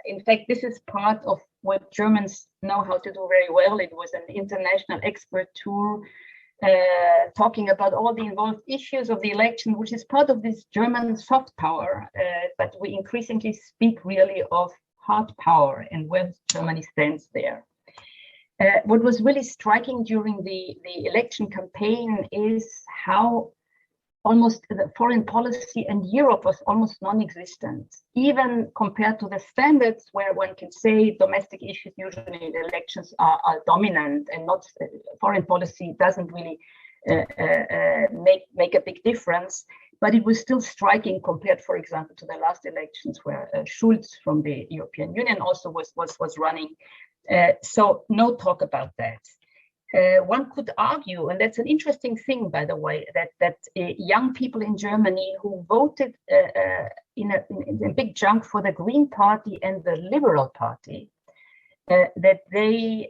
in fact, this is part of what Germans know how to do very well. It was an international expert tour talking about all the involved issues of the election, which is part of this German soft power, but we increasingly speak really of hard power and where Germany stands there. What was really striking during the election campaign is how almost the foreign policy in Europe was almost non-existent, even compared to the standards where one can say domestic issues usually in the elections are dominant and not foreign policy doesn't really make a big difference. But it was still striking compared, for example, to the last elections where Schulz from the European Union also was running. So no talk about that. One could argue, and that's an interesting thing, by the way, that young people in Germany who voted in a big chunk for the Green Party and the Liberal Party, that they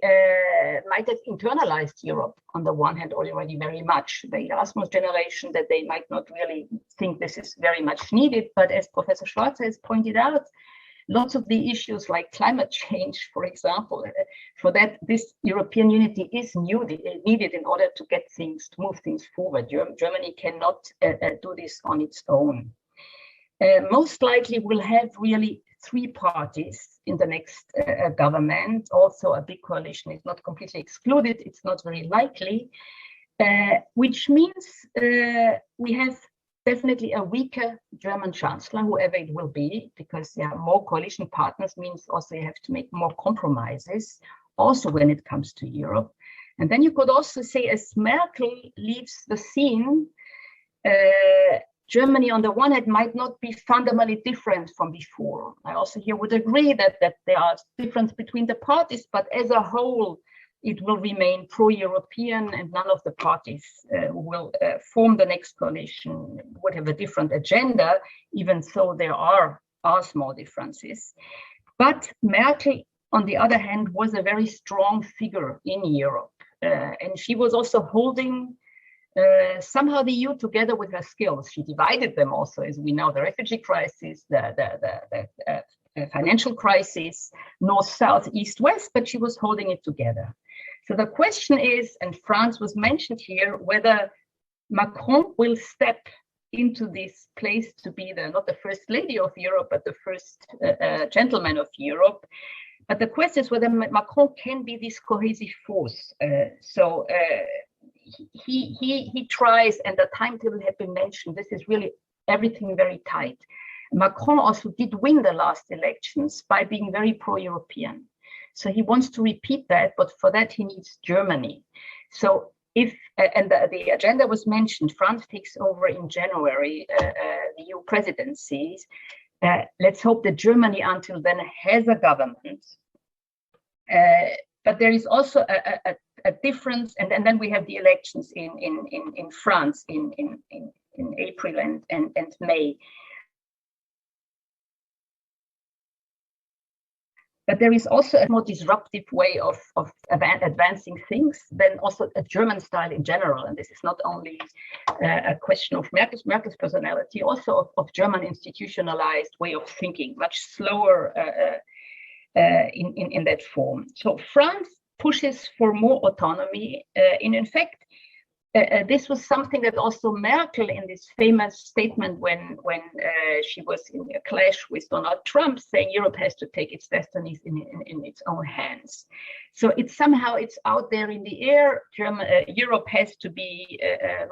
might have internalized Europe on the one hand already very much. The Erasmus generation, that they might not really think this is very much needed. But as Professor Schwarzer has pointed out, lots of the issues like climate change, for example, for that this European unity is needed in order to get things, to move things forward. Germany cannot do this on its own. Most likely we'll have really 3 parties in the next government. Also a big coalition is not completely excluded. It's not very likely, which means we have definitely a weaker German chancellor, whoever it will be, because more coalition partners means also you have to make more compromises, also when it comes to Europe. And then you could also say, as Merkel leaves the scene, Germany on the one hand might not be fundamentally different from before. I also here would agree that there are differences between the parties, but as a whole, it will remain pro-European, and none of the parties who will form the next coalition would have a different agenda, even though there are small differences. But Merkel, on the other hand, was a very strong figure in Europe, and she was also holding somehow the EU together with her skills. She divided them also, as we know, the refugee crisis, the financial crisis, north, south, east, west, but she was holding it together. So the question is, and France was mentioned here, whether Macron will step into this place to be not the first lady of Europe, but the first gentleman of Europe. But the question is whether Macron can be this cohesive force. He tries, and the timetable had been mentioned. This is really everything very tight. Macron also did win the last elections by being very pro-European. So he wants to repeat that, but for that he needs Germany. So the agenda was mentioned, France takes over in January the EU presidencies. Let's hope that Germany until then has a government. But there is also a difference, and then we have the elections in France in April and May. But there is also a more disruptive way of advancing things than also a German style in general. And this is not only a question of Merkel's personality, also of German institutionalized way of thinking, much slower in that form. So France pushes for more autonomy. In fact, this was something that also Merkel, in this famous statement when she was in a clash with Donald Trump, saying Europe has to take its destinies in its own hands. So it's out there in the air. Europe has to be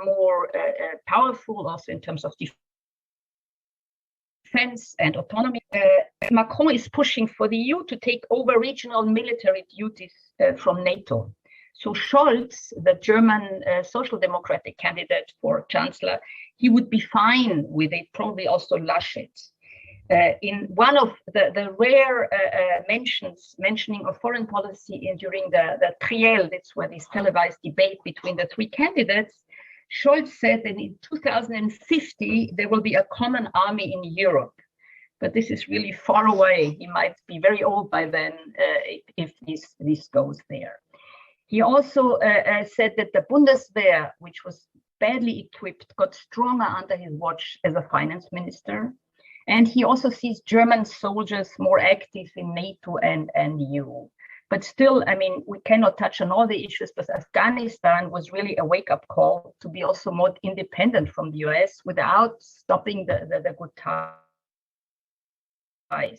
more powerful, also in terms of defense and autonomy. Macron is pushing for the EU to take over regional military duties from NATO. So Scholz, the German social democratic candidate for chancellor, he would be fine with it, probably also Laschet. In one of the rare mentioning of foreign policy during the Triel, that's where this televised debate between the three candidates, Scholz said that in 2050, there will be a common army in Europe. But this is really far away. He might be very old by then if this goes there. He also said that the Bundeswehr, which was badly equipped, got stronger under his watch as a finance minister. And he also sees German soldiers more active in NATO and EU. But still, I mean, we cannot touch on all the issues, but Afghanistan was really a wake-up call to be also more independent from the US without stopping the good ties. I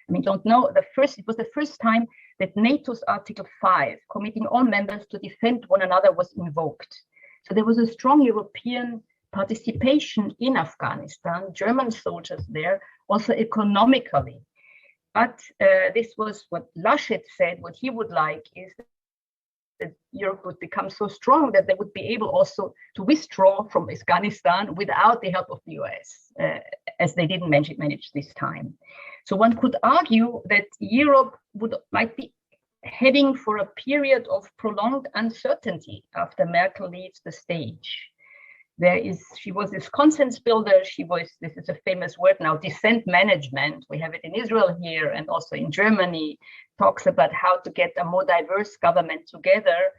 mean, don't know, it was the first time that NATO's Article 5, committing all members to defend one another, was invoked. So there was a strong European participation in Afghanistan, German soldiers there, also economically. But this was what Laschet said, what he would like is that Europe would become so strong that they would be able also to withdraw from Afghanistan without the help of the US, as they didn't manage this time. So one could argue that Europe might be heading for a period of prolonged uncertainty after Merkel leaves the stage. She was this consensus builder. This is a famous word now, dissent management. We have it in Israel here and also in Germany, talks about how to get a more diverse government together.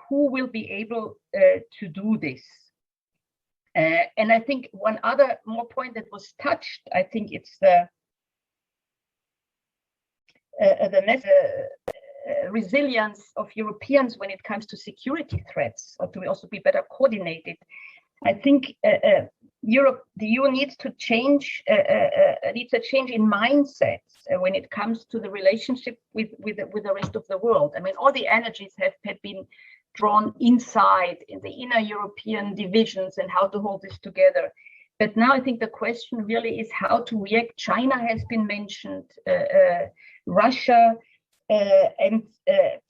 Who will be able to do this? And I think one other more point that was touched, I think it's the resilience of Europeans when it comes to security threats, or to also be better coordinated. I think the EU needs to change, needs a change in mindset when it comes to the relationship with the rest of the world. I mean, all the energies have been drawn inside in the inner European divisions and how to hold this together. But now I think the question really is how to react. China has been mentioned, Russia, and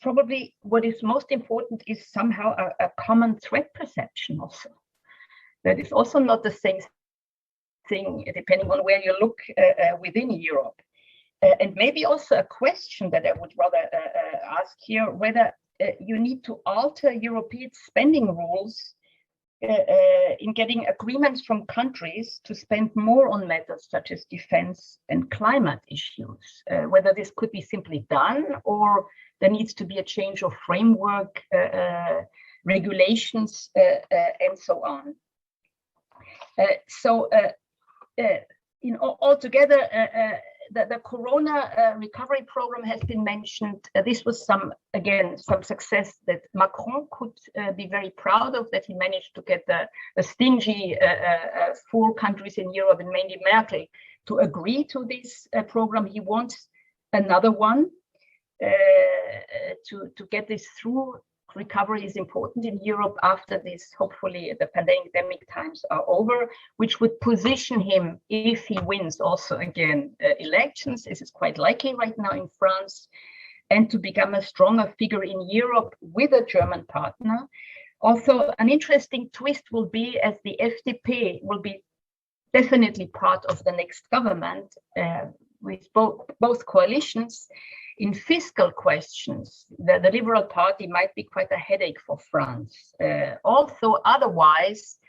probably what is most important is somehow a common threat perception also. That is also not the same thing, depending on where you look within Europe. And maybe also a question that I would rather ask here, whether you need to alter European spending rules in getting agreements from countries to spend more on matters such as defense and climate issues, whether this could be simply done or there needs to be a change of framework, regulations, and so on. Altogether, the Corona recovery program has been mentioned. This was some success that Macron could be very proud of, that he managed to get the stingy 4 countries in Europe, and mainly Merkel, to agree to this program. He wants another one to get this through. Recovery is important in Europe after this, hopefully the pandemic times are over, which would position him, if he wins also again elections, this is quite likely right now in France, and to become a stronger figure in Europe with a German partner. Also, an interesting twist will be, as the FDP will be definitely part of the next government with both coalitions. In fiscal questions, the Liberal Party might be quite a headache for France. Also, otherwise,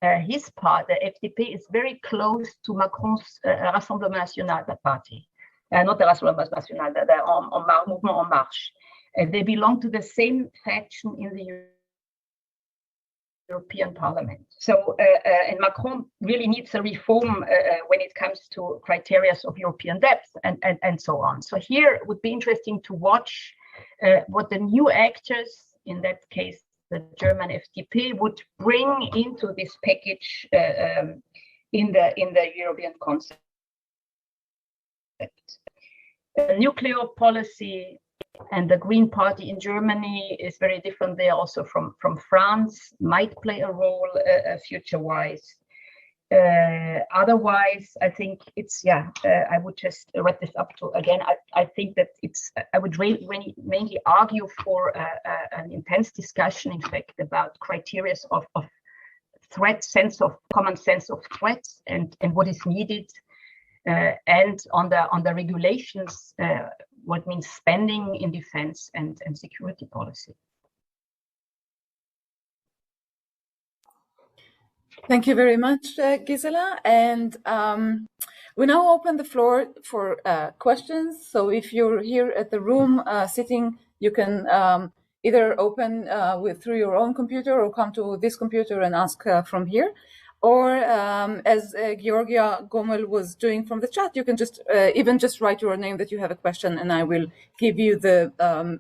his part, the FDP, is very close to Macron's Rassemblement National party. Not the Rassemblement National, the Mouvement En Marche. They belong to the same faction in the European Parliament. So, and Macron really needs a reform when it comes to criteria of European depth and so on. So here it would be interesting to watch what the new actors, in that case, the German FDP, would bring into this package in the European concept. Nuclear policy and the Green Party in Germany is very different there also from France, might play a role future-wise. Otherwise, I think it's, I would just wrap this up to, again, I think that I would mainly argue for an intense discussion, in fact, about criteria of common sense of threats and what is needed, and on the regulations, what means spending in defense and security policy. Thank you very much, Gisela. And we now open the floor for questions. So if you're here at the room sitting, you can either open through your own computer or come to this computer and ask from here. Or as Georgia Gomel was doing from the chat, you can just even just write your name that you have a question, and I will give you the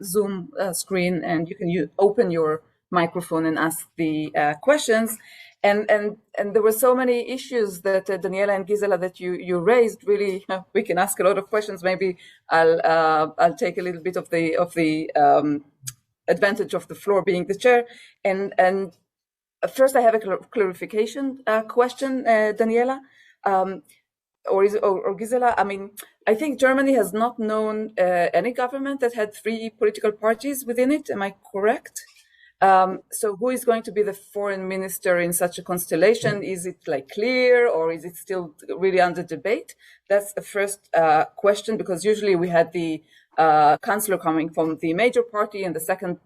Zoom screen, and you can open your microphone and ask the questions. And there were so many issues that Daniela and Gisela that you raised. Really, we can ask a lot of questions. Maybe I'll take a little bit of the advantage of the floor being the chair. And first, I have a clarification question, Daniela, or Gisela. I mean, I think Germany has not known any government that had 3 political parties within it. Am I correct? So who is going to be the foreign minister in such a constellation? Is it like clear, or is it still really under debate? That's the first question, because usually we had the chancellor coming from the major party, and the second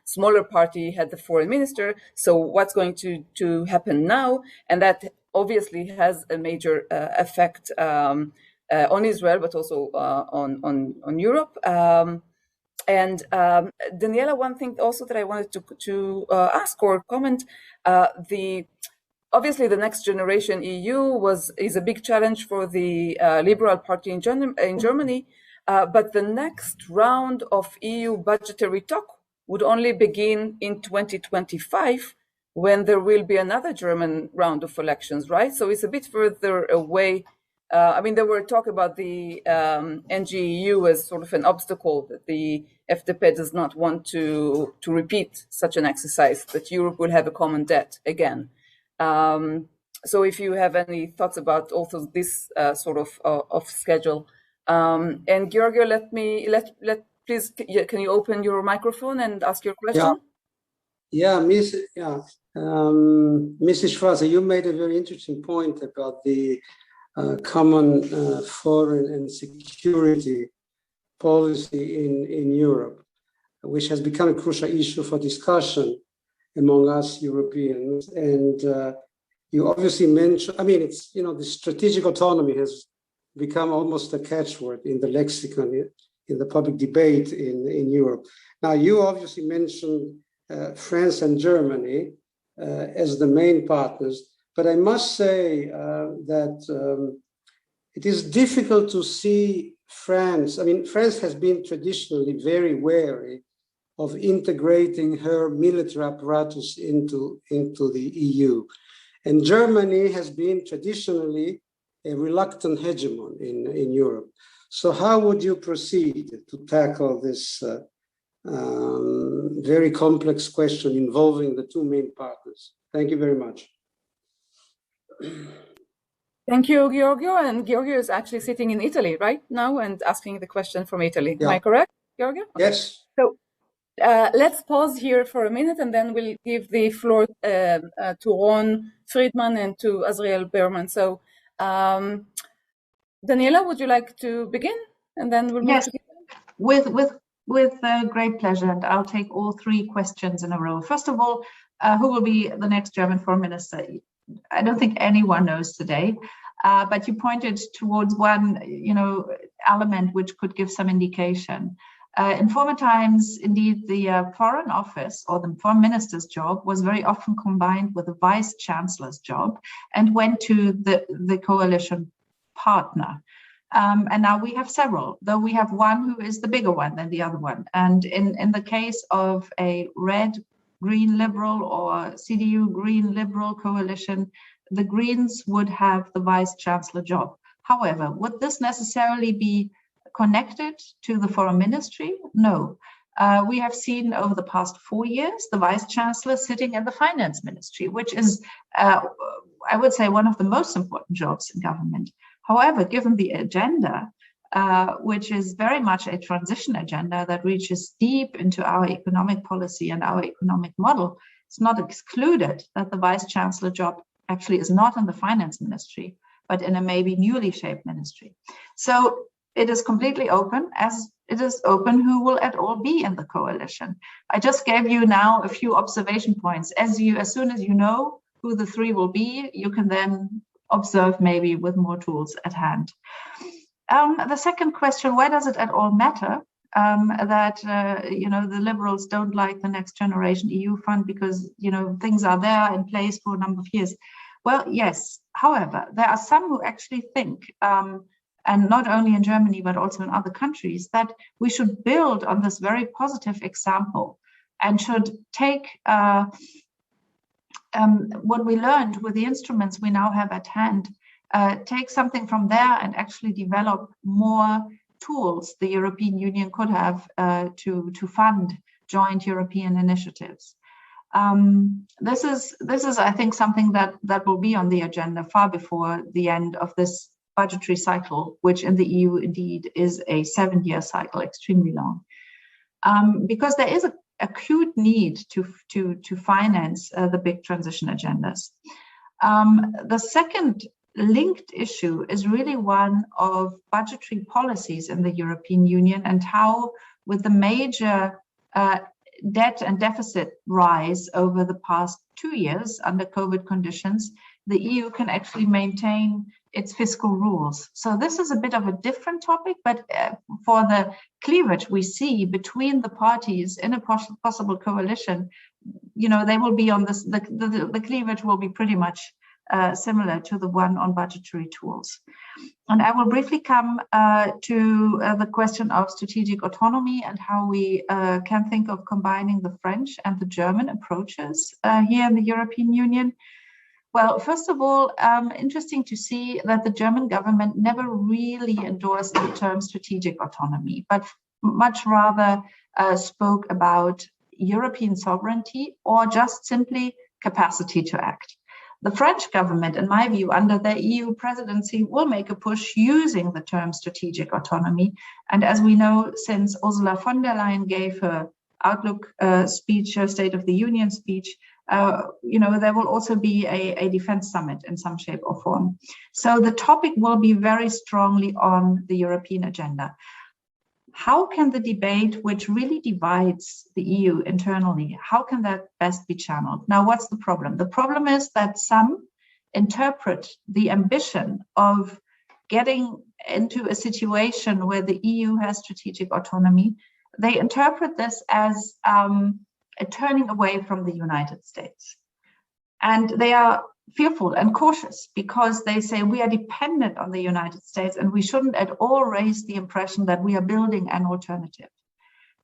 smaller party had the foreign minister. So what's going to happen now? And that obviously has a major effect on Israel, but also on Europe. And Daniela, one thing also that I wanted to ask or comment, obviously the next generation EU is a big challenge for the Liberal Party in Germany, but the next round of EU budgetary talk would only begin in 2025, when there will be another German round of elections, right? So it's a bit further away. I mean, there were talk about the NGEU as sort of an obstacle that the FDP does not want to repeat such an exercise, that Europe will have a common debt again. So if you have any thoughts about also this sort of schedule. And Giorgio, please, can you open your microphone and ask your question? Mrs. Schwarzer, you made a very interesting point about the common foreign and security policy in Europe, which has become a crucial issue for discussion among us Europeans. And you obviously mentioned, I mean, it's, the strategic autonomy has become almost a catchword in the lexicon, in the public debate in Europe. Now, you obviously mentioned France and Germany as the main partners. But I must say that it is difficult to see France. I mean, France has been traditionally very wary of integrating her military apparatus into the EU. And Germany has been traditionally a reluctant hegemon in Europe. So how would you proceed to tackle this very complex question involving the 2 main partners? Thank you very much. Thank you, Giorgio. And Giorgio is actually sitting in Italy right now and asking the question from Italy. Yeah. Am I correct, Giorgio? Okay. Yes. So let's pause here for a minute, and then we'll give the floor to Ron Friedman and to Azriel Berman. So Daniela, would you like to begin? And then we'll move to with great pleasure. And I'll take all 3 questions in a row. First of all, who will be the next German foreign minister? I don't think anyone knows today, but you pointed towards one, element which could give some indication. In former times, indeed, the foreign office or the foreign minister's job was very often combined with the vice chancellor's job and went to the coalition partner. And now we have several, though we have one who is the bigger one than the other one. And in the case of a red Green Liberal or CDU Green Liberal coalition, the Greens would have the Vice Chancellor job. However, would this necessarily be connected to the Foreign Ministry? No. We have seen over the past 4 years the Vice Chancellor sitting in the Finance Ministry, which is, I would say, one of the most important jobs in government. However, given the agenda, which is very much a transition agenda that reaches deep into our economic policy and our economic model, it's not excluded that the Vice Chancellor job actually is not in the Finance Ministry, but in a maybe newly shaped ministry. So it is completely open, as it is open who will at all be in the coalition. I just gave you now a few observation points. As soon as you know who the three will be, you can then observe maybe with more tools at hand. The second question, why does it at all matter that the Liberals don't like the Next Generation EU fund because things are there in place for a number of years? Well, yes. However, there are some who actually think, and not only in Germany but also in other countries, that we should build on this very positive example and should take what we learned with the instruments we now have at hand, take something from there and actually develop more tools the European Union could have to fund joint European initiatives. This is, I think, something that will be on the agenda far before the end of this budgetary cycle, which in the EU indeed is a 7-year cycle, extremely long, because there is an acute need to finance the big transition agendas. The second linked issue is really one of budgetary policies in the European Union and how, with the major debt and deficit rise over the past 2 years under COVID conditions, the EU can actually maintain its fiscal rules. So this is a bit of a different topic, but for the cleavage we see between the parties in a possible coalition, they will be on this, the cleavage will be pretty much similar to the one on budgetary tools. And I will briefly come to the question of strategic autonomy and how we can think of combining the French and the German approaches here in the European Union. Well, first of all, interesting to see that the German government never really endorsed the term strategic autonomy, but much rather spoke about European sovereignty or just simply capacity to act. The French government, in my view, under their EU presidency, will make a push using the term strategic autonomy. And as we know, since Ursula von der Leyen gave her Outlook speech, her State of the Union speech, there will also be a defense summit in some shape or form. So the topic will be very strongly on the European agenda. How can the debate, which really divides the EU internally, how can that best be channeled? Now, what's the problem? The problem is that some interpret the ambition of getting into a situation where the EU has strategic autonomy. They interpret this as a turning away from the United States. And they are fearful and cautious because they say we are dependent on the United States and we shouldn't at all raise the impression that we are building an alternative.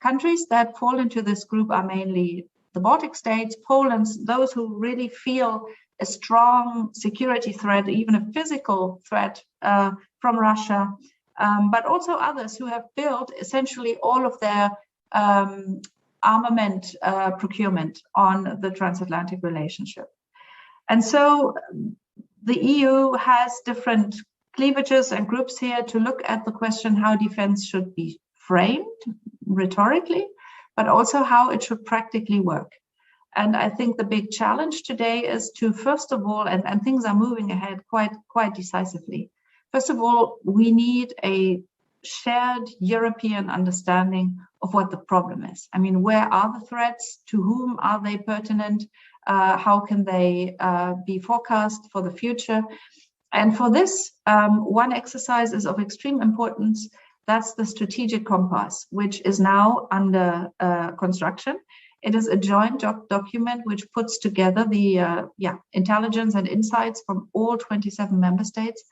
Countries that fall into this group are mainly the Baltic states, Poland, those who really feel a strong security threat, even a physical threat from Russia, but also others who have built essentially all of their armament procurement on the transatlantic relationship. And so the EU has different cleavages and groups here to look at the question how defense should be framed rhetorically, but also how it should practically work. And I think the big challenge today is to, first of all, and things are moving ahead quite decisively. First of all, we need a shared European understanding of what the problem is. I mean, where are the threats? To whom are they pertinent? How can they be forecast for the future? And for this, one exercise is of extreme importance. That's the strategic compass, which is now under construction. It is a joint document which puts together the intelligence and insights from all 27 member states.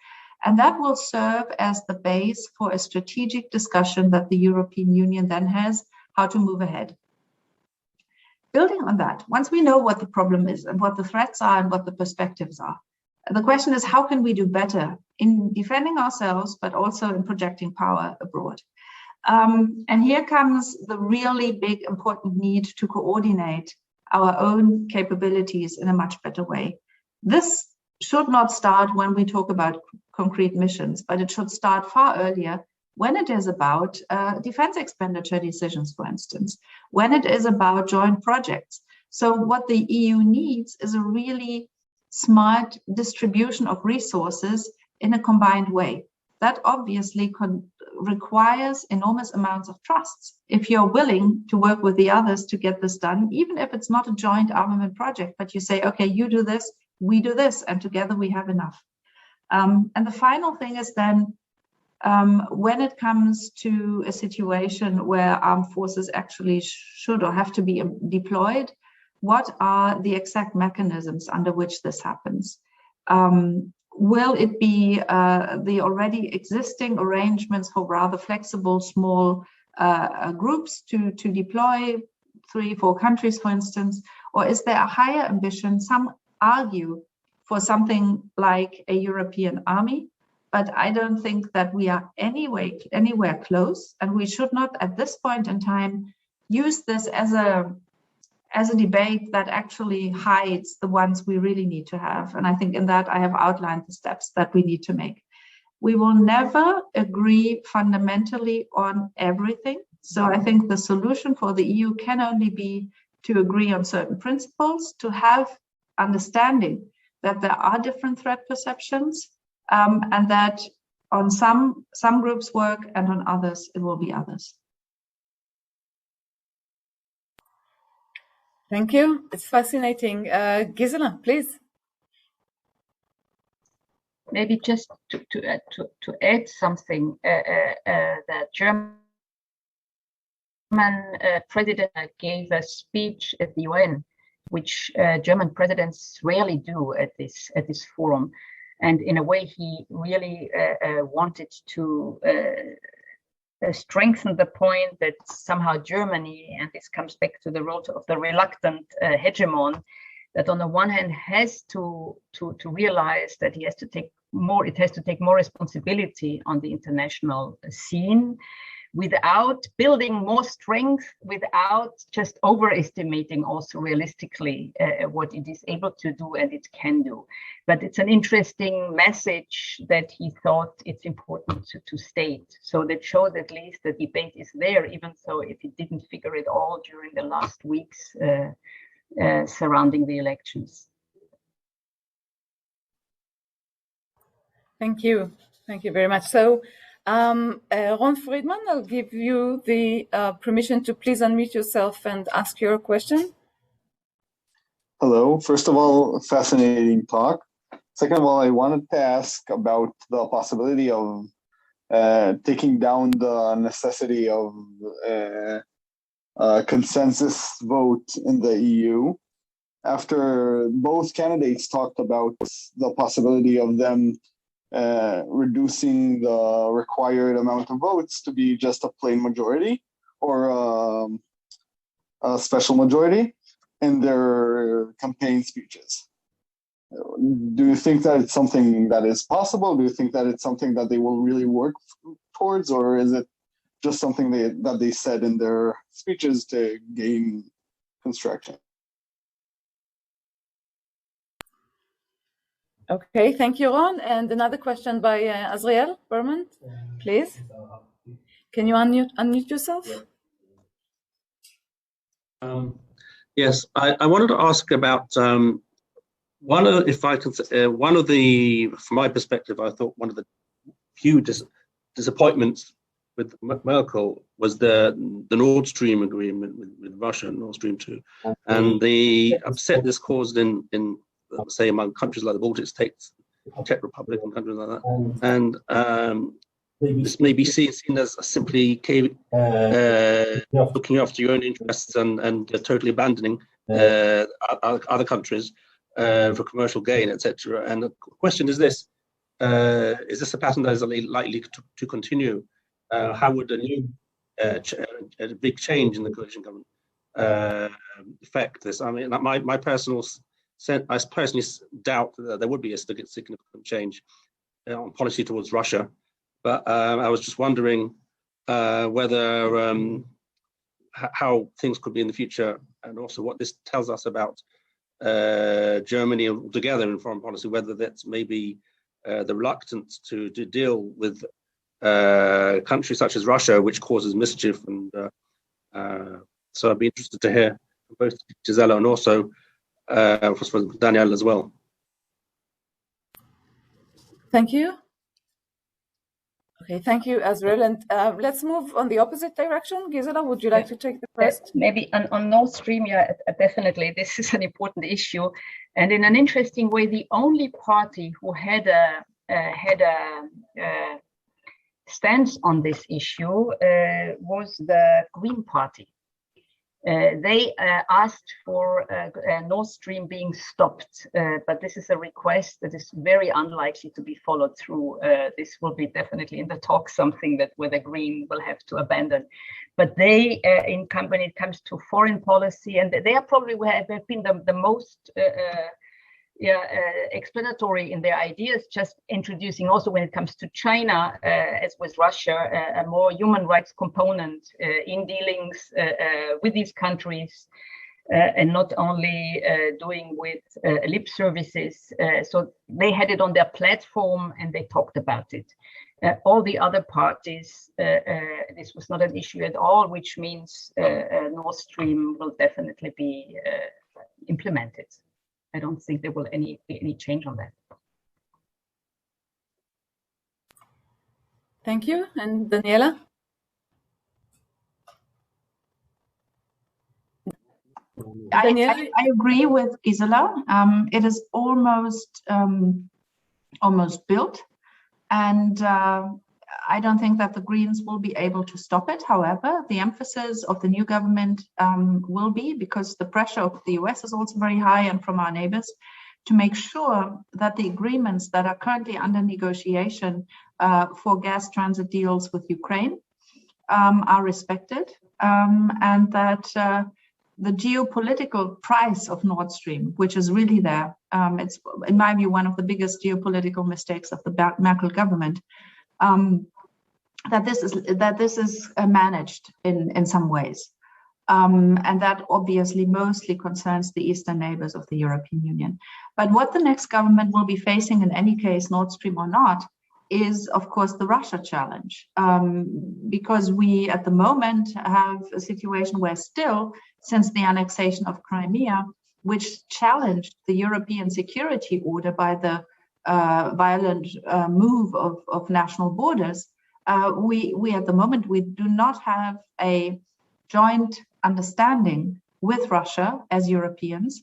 And that will serve as the base for a strategic discussion that the European Union then has how to move ahead. Building on that, once we know what the problem is and what the threats are and what the perspectives are, the question is how can we do better in defending ourselves, but also in projecting power abroad? And here comes the really big important need to coordinate our own capabilities in a much better way. This should not start when we talk about concrete missions, but it should start far earlier when it is about defense expenditure decisions, for instance, when it is about joint projects. So what the EU needs is a really smart distribution of resources in a combined way. That obviously requires enormous amounts of trust. If you're willing to work with the others to get this done, even if it's not a joint armament project, but you say, okay, you do this, we do this, and together we have enough. And the final thing is then, when it comes to a situation where armed forces actually should or have to be deployed, what are the exact mechanisms under which this happens? Will it be the already existing arrangements for rather flexible small groups to deploy 3-4 countries, for instance? Or is there a higher ambition? Some argue for something like a European army, but I don't think that we are anywhere close, and we should not at this point in time use this as a debate that actually hides the ones we really need to have. And I think in that I have outlined the steps that we need to make. We will never agree fundamentally on everything. So I think the solution for the EU can only be to agree on certain principles, to have understanding that there are different threat perceptions, and that on some groups work and on others it will be others. Thank you. It's fascinating. Gisela, please. Maybe just to add something, the German president gave a speech at the UN, which German presidents rarely do at this forum, and in a way he really wanted to strengthen the point that somehow Germany, and this comes back to the role of the reluctant hegemon, that on the one hand has to realize that it has to take more responsibility on the international scene, without building more strength, without just overestimating also realistically what it is able to do and it can do. But it's an interesting message that he thought it's important to state. So that shows at least the debate is there, even so if it didn't figure it all during the last weeks surrounding the elections. Thank you. Thank you very much. So, Ron Friedman, I'll give you the permission to please unmute yourself and ask your question. Hello. First of all, fascinating talk. Second of all, I wanted to ask about the possibility of taking down the necessity of a consensus vote in the EU. After both candidates talked about the possibility of them reducing the required amount of votes to be just a plain majority or a special majority in their campaign speeches. Do you think that it's something that is possible? Do you think that it's something that they will really work towards, or is it just something that they said in their speeches to gain construction? Okay, thank you, Ron. And another question by Azriel Berman, please. Can you unmute yourself? Yes, I wanted to ask about one of the, from my perspective, I thought one of the few disappointments with Merkel was the Nord Stream agreement with Russia, Nord Stream 2, and the upset this caused in say among countries like the Baltic states, Czech Republic and countries like that, and this may be seen as simply looking after your own interests and totally abandoning other countries for commercial gain, etc. And the question is this a pattern that is likely to continue? How would a new a big change in the coalition government affect this? I mean, I personally doubt that there would be a significant change on policy towards Russia, but I was just wondering whether how things could be in the future, and also what this tells us about Germany altogether in foreign policy, whether that's maybe the reluctance to deal with countries such as Russia, which causes mischief. And so I'd be interested to hear from both Gisela and also from Daniela as well. Thank you. Okay, thank you, Azrael. And let's move on the opposite direction. Gisela, would you like to take the first? Maybe on Nord Stream, yeah, definitely. This is an important issue. And in an interesting way, the only party who had a stance on this issue was the Green Party. They asked for Nord Stream being stopped, but this is a request that is very unlikely to be followed through. This will be definitely in the talk something that where the Green will have to abandon. But they, when it comes to foreign policy, and they are probably have been the most explanatory in their ideas, just introducing also when it comes to China, as with Russia, a more human rights component in dealings with these countries, and not only doing with lip services. So they had it on their platform and they talked about it. All the other parties, this was not an issue at all, which means Nord Stream will definitely be implemented. I don't think there will be any change on that. Thank you. And Daniela? I agree with Gisela. It is almost built, and I don't think that the Greens will be able to stop it. However, the emphasis of the new government will be, because the pressure of the US is also very high and from our neighbors, to make sure that the agreements that are currently under negotiation for gas transit deals with Ukraine are respected, and that the geopolitical price of Nord Stream, which is really there, it's in my view one of the biggest geopolitical mistakes of the Merkel government, that this is managed in some ways, and that obviously mostly concerns the eastern neighbors of the European Union. But what the next government will be facing in any case, Nord Stream or not, is of course the Russia challenge, because we at the moment have a situation where still, since the annexation of Crimea, which challenged the European security order by the violent move of national borders, we at the moment, we do not have a joint understanding with Russia as Europeans,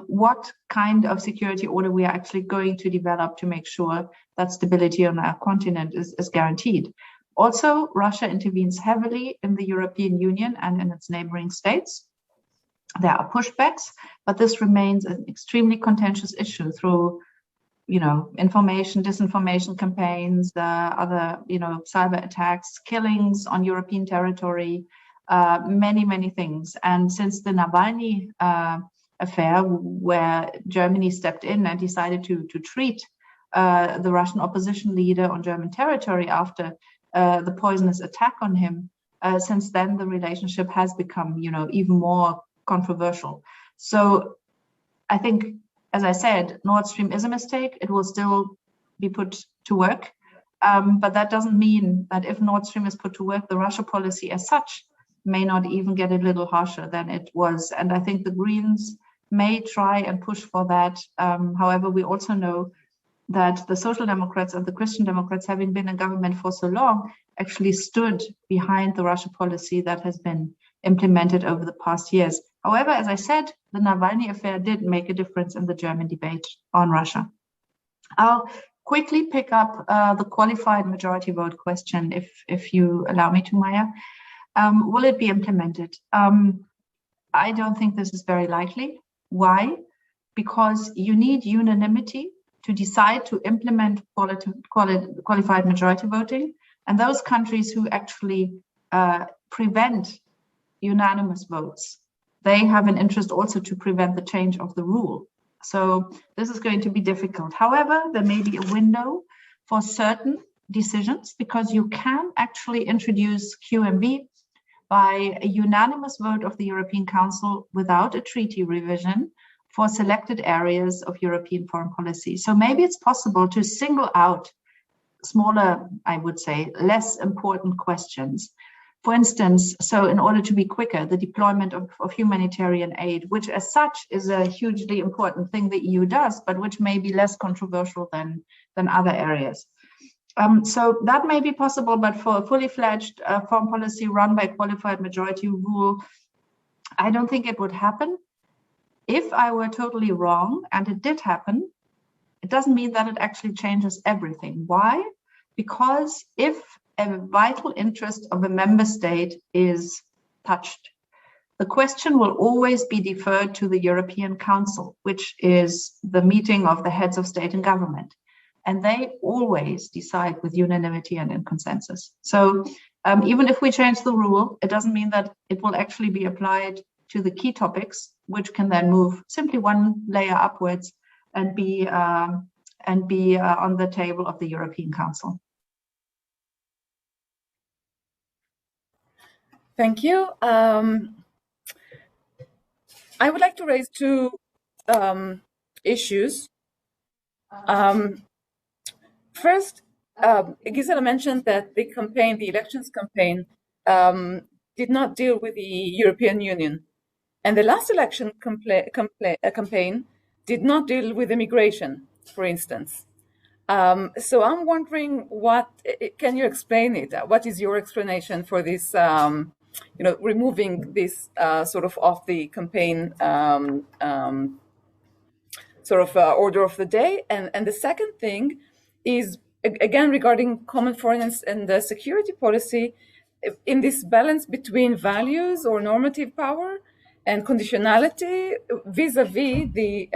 what kind of security order we are actually going to develop to make sure that stability on our continent is guaranteed. Also, Russia intervenes heavily in the European Union and in its neighboring states. There are pushbacks, but this remains an extremely contentious issue through information, disinformation campaigns, other, cyber attacks, killings on European territory, many things. And since the Navalny affair, where Germany stepped in and decided to treat the Russian opposition leader on German territory after the poisonous attack on him, since then the relationship has become, even more controversial. So I think, as I said, Nord Stream is a mistake. It will still be put to work. But that doesn't mean that if Nord Stream is put to work, the Russia policy as such may not even get a little harsher than it was. And I think the Greens may try and push for that. However, we also know that the Social Democrats and the Christian Democrats, having been in government for so long, actually stood behind the Russia policy that has been implemented over the past years. However, as I said, the Navalny affair did make a difference in the German debate on Russia. I'll quickly pick up the qualified majority vote question, if you allow me to, Maya. Will it be implemented? I don't think this is very likely. Why? Because you need unanimity to decide to implement qualified majority voting, and those countries who actually prevent unanimous votes, they have an interest also to prevent the change of the rule. So this is going to be difficult. However, there may be a window for certain decisions, because you can actually introduce QMV by a unanimous vote of the European Council without a treaty revision for selected areas of European foreign policy. So maybe it's possible to single out smaller, I would say, less important questions. For instance, so in order to be quicker, the deployment of humanitarian aid, which as such is a hugely important thing the EU does, but which may be less controversial than other areas. So that may be possible, but for a fully fledged foreign policy run by qualified majority rule, I don't think it would happen. If I were totally wrong and it did happen, it doesn't mean that it actually changes everything. Why? Because if a vital interest of a member state is touched, the question will always be deferred to the European Council, which is the meeting of the heads of state and government. And they always decide with unanimity and in consensus. So even if we change the rule, it doesn't mean that it will actually be applied to the key topics, which can then move simply one layer upwards and be on the table of the European Council. Thank you. I would like to raise two issues. First, Gisela mentioned that the elections campaign, did not deal with the European Union. And the last election campaign did not deal with immigration, for instance. So I'm wondering, can you explain it? What is your explanation for this, removing this sort of off the campaign order of the day? And the second thing is, again, regarding common foreign and security policy, in this balance between values or normative power and conditionality vis-a-vis the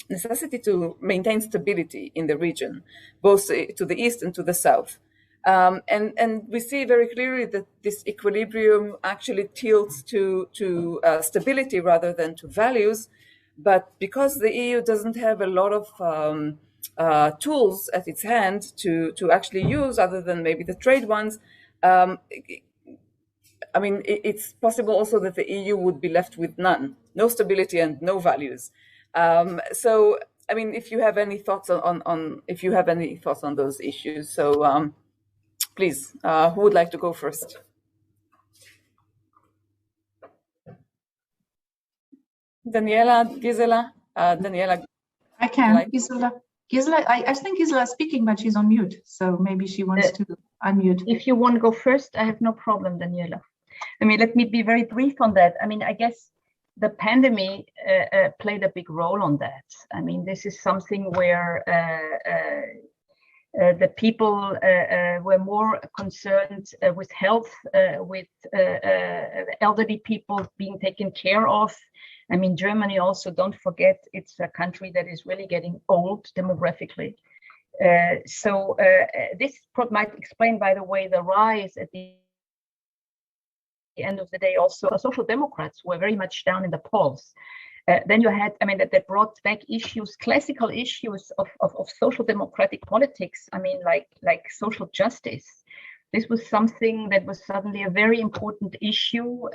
necessity to maintain stability in the region, both to the east and to the south. And we see very clearly that this equilibrium actually tilts to stability rather than to values. But because the EU doesn't have a lot of tools at its hand to actually use, other than maybe the trade ones, it's possible also that the EU would be left with no stability and no values. So, if you have any thoughts on those issues, so please, who would like to go first? Daniela, Gisela, Daniela. I can, Gisela. Gisela, I think Gisela is speaking, but she's on mute, so maybe she wants to unmute. If you want to go first, I have no problem, Daniela. Let me be very brief on that. I guess the pandemic played a big role on that. This is something where the people were more concerned with health, with elderly people being taken care of. Germany also, don't forget, it's a country that is really getting old demographically. So this might explain, by the way, the rise at the end of the day. Also, social democrats were very much down in the polls. Then you had, that brought back issues, classical issues of social democratic politics. Like social justice. This was something that was suddenly a very important issue.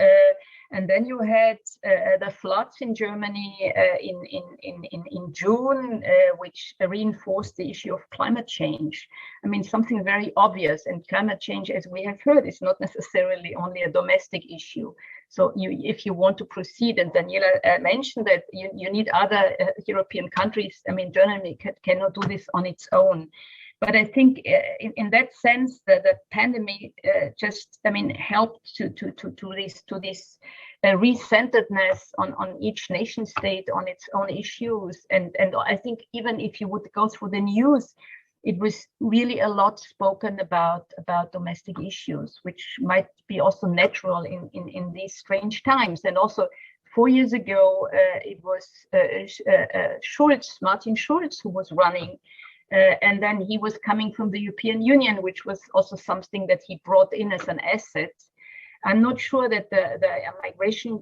And then you had the floods in Germany in June, which reinforced the issue of climate change. Something very obvious. And climate change, as we have heard, is not necessarily only a domestic issue. So if you want to proceed, and Daniela mentioned that you need other European countries. Germany cannot do this on its own. But I think in that sense, the pandemic just, helped to this recenteredness on each nation state, on its own issues. And I think even if you would go through the news, it was really a lot spoken about domestic issues, which might be also natural in these strange times. And also 4 years ago, it was Martin Schulz, who was running. And then he was coming from the European Union, which was also something that he brought in as an asset. I'm not sure that the migration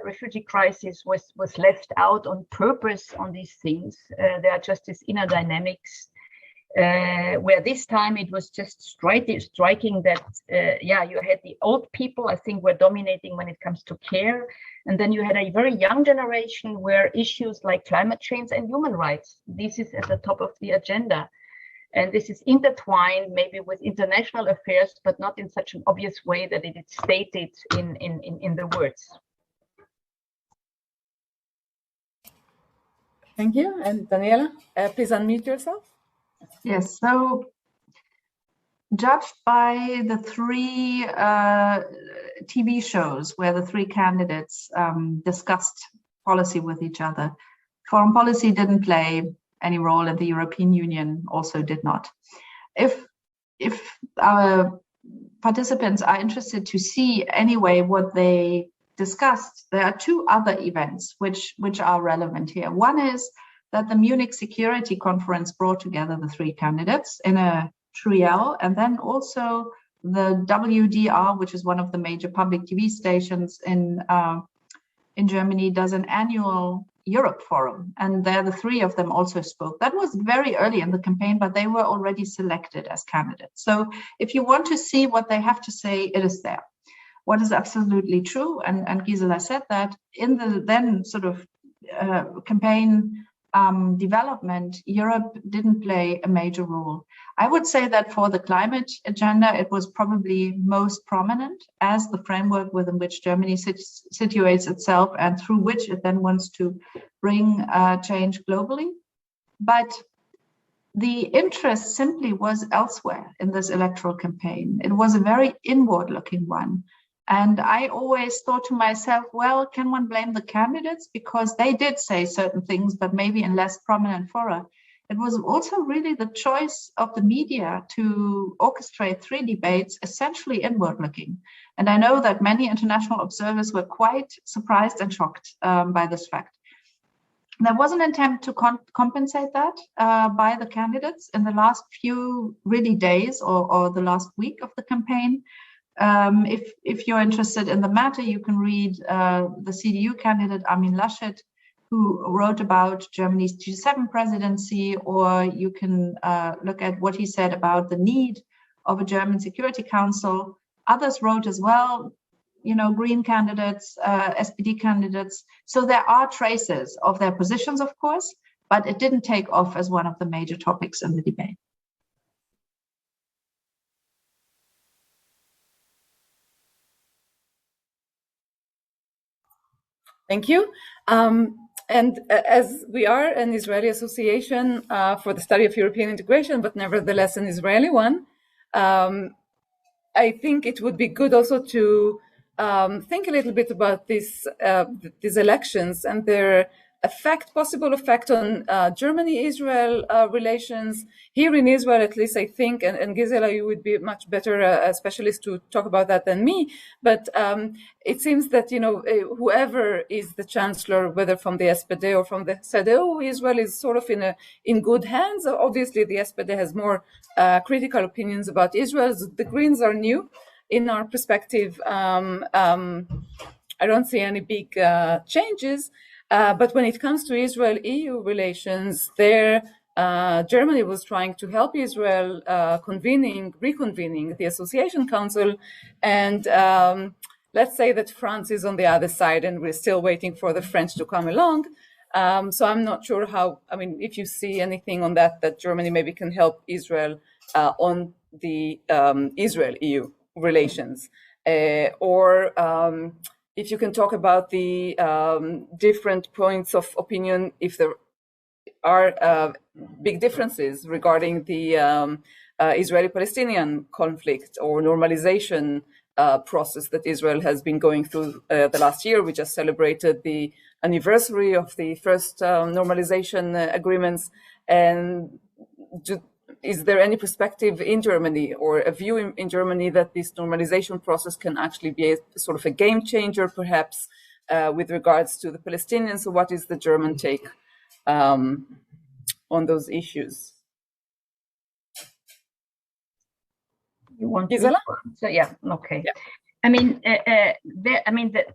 refugee crisis was left out on purpose on these things. There are just these inner dynamics where this time it was just striking that, you had the old people, I think, were dominating when it comes to care. And then you had a very young generation where issues like climate change and human rights, this is at the top of the agenda. And this is intertwined maybe with international affairs, but not in such an obvious way that it is stated in the words. Thank you. And Daniela, please unmute yourself. Yes, so judged by the three TV shows where the three candidates discussed policy with each other, foreign policy didn't play any role, and the European Union also did not. If our participants are interested to see anyway what they discussed, there are two other events which are relevant here. One is that the Munich Security Conference brought together the three candidates in a trio, and then also the WDR, which is one of the major public TV stations in Germany, does an annual Europe forum, and there the three of them also spoke. That was very early in the campaign, but they were already selected as candidates. So if you want to see what they have to say, it is there. What is absolutely true, and Gisela said that, in the then sort of campaign development, Europe didn't play a major role. I would say that for the climate agenda, it was probably most prominent as the framework within which Germany situates itself and through which it then wants to bring change globally. But the interest simply was elsewhere in this electoral campaign. It was a very inward-looking one. And I always thought to myself, well, can one blame the candidates? Because they did say certain things, but maybe in less prominent fora. It was also really the choice of the media to orchestrate three debates essentially inward-looking. And I know that many international observers were quite surprised and shocked by this fact. There was an attempt to compensate that by the candidates in the last few really days or the last week of the campaign. If you're interested in the matter, you can read the CDU candidate Armin Laschet, who wrote about Germany's G7 presidency, or you can look at what he said about the need of a German Security Council. Others wrote as well, you know, Green candidates, SPD candidates. So there are traces of their positions, of course, but it didn't take off as one of the major topics in the debate. Thank you. And as we are an Israeli association for the study of European integration, but nevertheless an Israeli one, I think it would be good also to think a little bit about these elections and their possible effect on Germany-Israel relations. Here in Israel, at least, I think, and Gisela, you would be much better a specialist to talk about that than me, but it seems that, you know, whoever is the chancellor, whether from the SPD or from the CDU, Israel is sort of in good hands. Obviously, the SPD has more critical opinions about Israel. The Greens are new. In our perspective, I don't see any big changes. But when it comes to Israel-EU relations, Germany was trying to help Israel reconvening the Association Council. And let's say that France is on the other side and we're still waiting for the French to come along. So I'm not sure if you see anything on that Germany maybe can help Israel on the Israel-EU relations, or if you can talk about the different points of opinion, if there are big differences regarding the Israeli-Palestinian conflict or normalization process that Israel has been going through the last year. We just celebrated the anniversary of the first normalization agreements. And is there any perspective in Germany or a view in Germany that this normalization process can actually be a sort of a game changer, perhaps, with regards to the Palestinians? So what is the German take on those issues? You want Gisela? So yeah, okay. Yeah.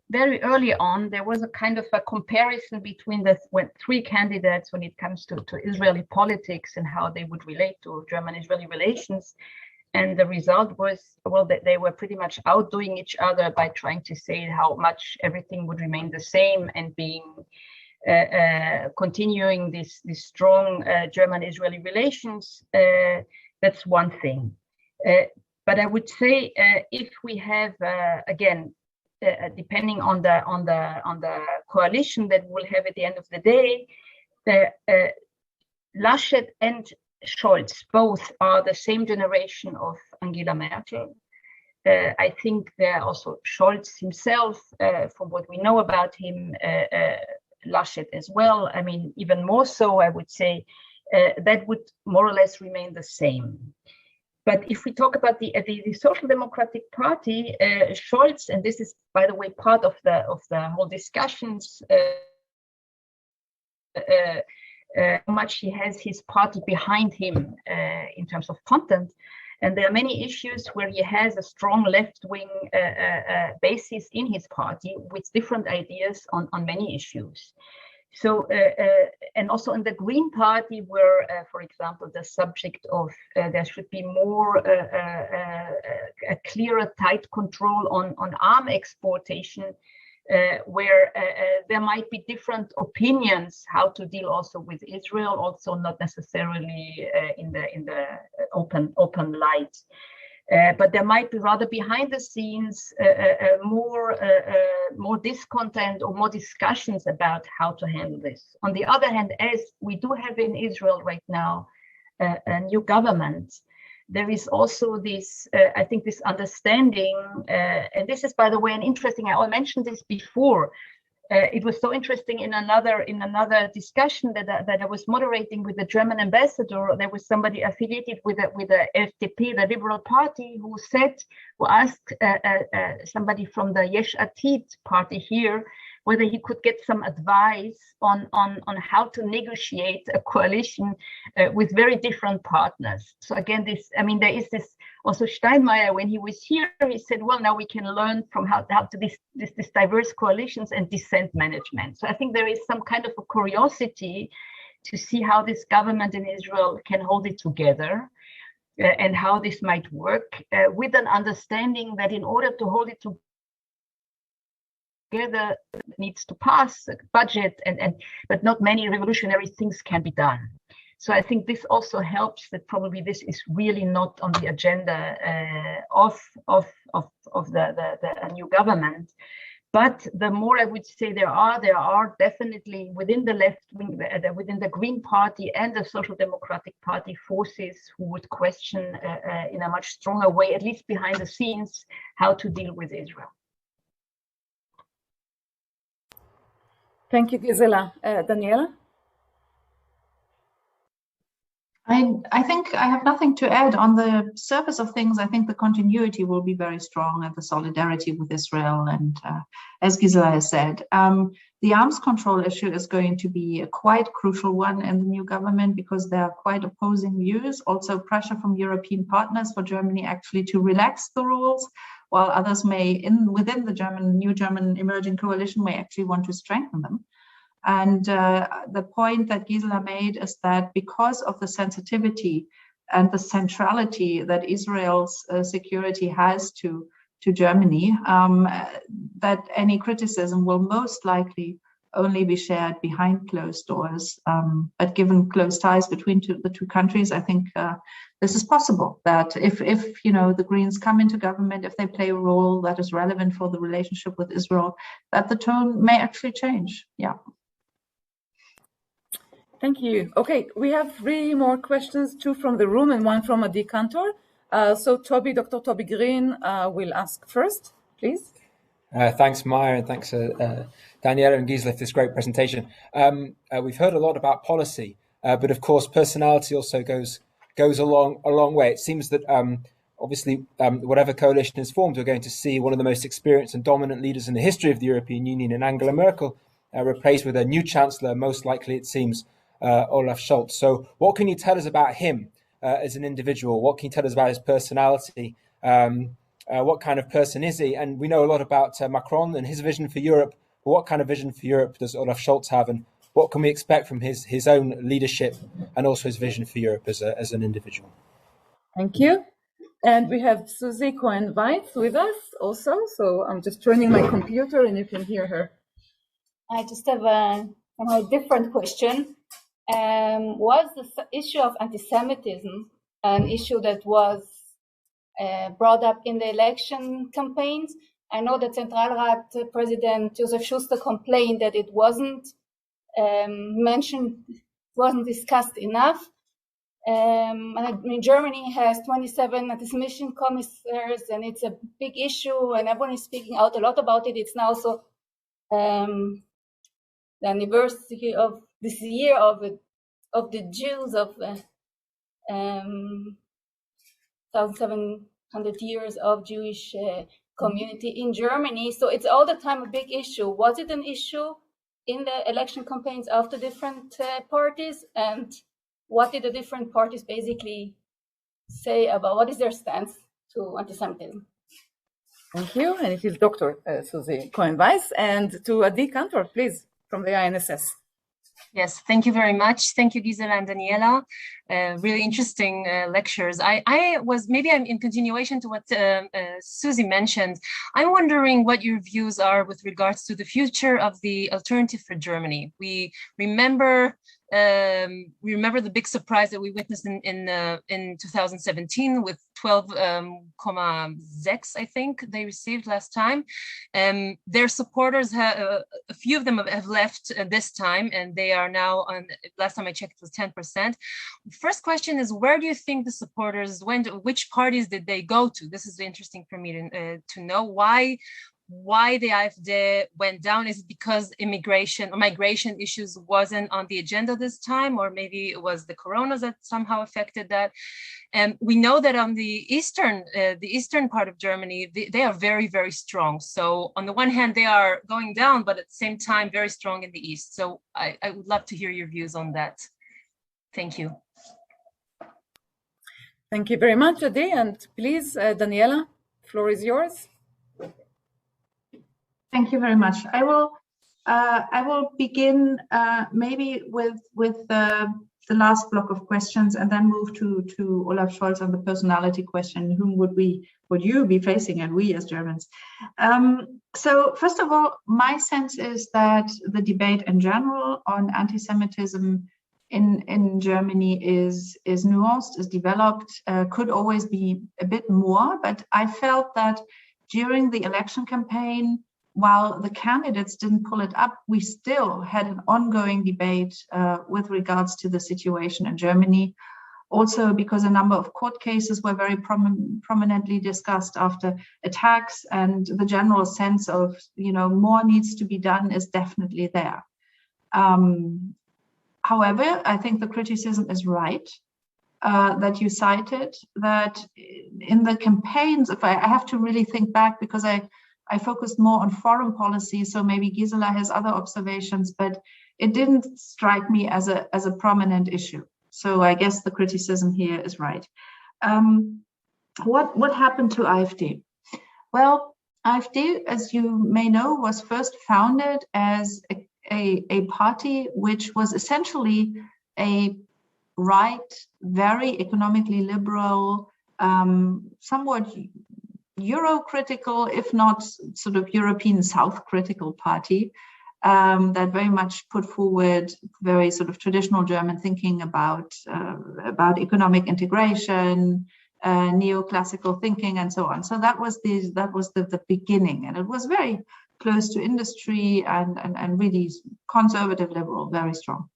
Very early on, there was a kind of a comparison between the three candidates when it comes to Israeli politics and how they would relate to German-Israeli relations. And the result was, well, that they were pretty much outdoing each other by trying to say how much everything would remain the same and being continuing this strong German-Israeli relations. That's one thing. But I would say if we have again, depending on the coalition that we'll have at the end of the day, Laschet and Scholz both are the same generation of Angela Merkel. I think there also Scholz himself, from what we know about him, Laschet as well. I mean, even more so, I would say that would more or less remain the same. But if we talk about the Social Democratic Party, Scholz, and this is, by the way, part of the whole discussions, how much he has his party behind him in terms of content. And there are many issues where he has a strong left-wing basis in his party with different ideas on many issues. So, and also in the Green Party, where, for example, the subject of there should be more a clearer, tight control on arm exportation, where there might be different opinions how to deal also with Israel, also not necessarily in the open light. But there might be rather behind the scenes more discontent or more discussions about how to handle this. On the other hand, as we do have in Israel right now a new government, there is also this, I think, this understanding, and this is, by the way, an interesting. I mentioned this before. It was so interesting in another discussion that I was moderating with the German ambassador. There was somebody affiliated with the FDP, the Liberal Party, who asked somebody from the Yesh Atid party here whether he could get some advice on how to negotiate a coalition with very different partners. So again, there is this also Steinmeier, when he was here, he said, well, now we can learn from how to this diverse coalitions and dissent management. So I think there is some kind of a curiosity to see how this government in Israel can hold it together and how this might work with an understanding that in order to hold it together needs to pass a budget, but not many revolutionary things can be done. So I think this also helps that probably this is really not on the agenda of the new government. But the more I would say there are definitely within the left wing, within the Green Party and the Social Democratic Party forces who would question in a much stronger way, at least behind the scenes, how to deal with Israel. Thank you, Gisela. Daniela? I think I have nothing to add. On the surface of things, I think the continuity will be very strong and the solidarity with Israel. And as Gisela has said, the arms control issue is going to be a quite crucial one in the new government because there are quite opposing views. Also pressure from European partners for Germany actually to relax the rules, while others may, within the new German emerging coalition, may actually want to strengthen them. And the point that Gisela made is that because of the sensitivity and the centrality that Israel's security has to Germany, that any criticism will most likely only be shared behind closed doors. But given close ties between the two countries, I think this is possible. That if the Greens come into government, if they play a role that is relevant for the relationship with Israel, that the tone may actually change. Yeah. Thank you. Okay, we have 3 more questions, 2 from the room and 1 from Adi Kantor. So Dr. Toby Green will ask first, please. Thanks, Maya, and thanks, Daniela and Gisela, for this great presentation. We've heard a lot about policy, but of course, personality also goes a long way. It seems that obviously, whatever coalition is formed, we're going to see one of the most experienced and dominant leaders in the history of the European Union, in Angela Merkel, replaced with a new chancellor, most likely, it seems, Olaf Scholz. So what can you tell us about him as an individual? What can you tell us about his personality? What kind of person is he? And we know a lot about Macron and his vision for Europe. But what kind of vision for Europe does Olaf Scholz have? And what can we expect from his own leadership and also his vision for Europe as an individual? Thank you. And we have Susie Cohen-Weitz with us also. So I'm just turning my computer and you can hear her. I just have a a different question. Was the issue of anti-Semitism an issue that was brought up in the election campaigns? I know that Zentralrat President Josef Schuster complained that it wasn't mentioned, wasn't discussed enough. Germany has 27 anti-Semitism commissars, and it's a big issue, and everyone is speaking out a lot about it. It's now also the anniversary of this year of the Jews of 1,700 years of Jewish community in Germany. So it's all the time a big issue. Was it an issue in the election campaigns of the different parties, and what did the different parties basically say about what is their stance to anti-Semitism? Thank you. And it is Dr. Susie Cohen-Weiss. And to Adi Kantor, please, from the INSS. Yes, thank you very much. Thank you, Gisela and Daniela. Really interesting lectures. I'm in continuation to what Susie mentioned. I'm wondering what your views are with regards to the future of the alternative for Germany. We remember the big surprise that we witnessed in 2017 with 12.6, I think they received last time. Their supporters, a few of them have left this time, and they are now on, last time I checked it was 10%. First question is, where do you think the supporters went? Which parties did they go to? This is interesting for me to know. Why the AfD went down? Is it because immigration or migration issues wasn't on the agenda this time, or maybe it was the corona that somehow affected that? And we know that on the eastern part of Germany, they are very, very strong. So on the one hand, they are going down, but at the same time, very strong in the east. So I would love to hear your views on that. Thank you. Thank you very much, Adi. And please, Daniela, the floor is yours. Thank you very much. I will begin maybe with the last block of questions, and then move to Olaf Scholz on the personality question. Whom would you be facing, and we as Germans? So first of all, my sense is that the debate in general on anti-Semitism in Germany is nuanced, is developed, could always be a bit more. But I felt that during the election campaign, while the candidates didn't pull it up, we still had an ongoing debate with regards to the situation in Germany. Also because a number of court cases were very prominently discussed after attacks, and the general sense of, more needs to be done is definitely there. However, I think the criticism is right that you cited, that in the campaigns, if I have to really think back, because I focused more on foreign policy, so maybe Gisela has other observations, but it didn't strike me as a prominent issue. So I guess the criticism here is right. What happened to AfD? Well, AfD, as you may know, was first founded as a party which was essentially a right, very economically liberal, somewhat Euro-critical, if not sort of European South-critical party that very much put forward very sort of traditional German thinking about economic integration, neoclassical thinking, and so on. So that was the beginning, and it was very close to industry and really conservative liberal, very strong.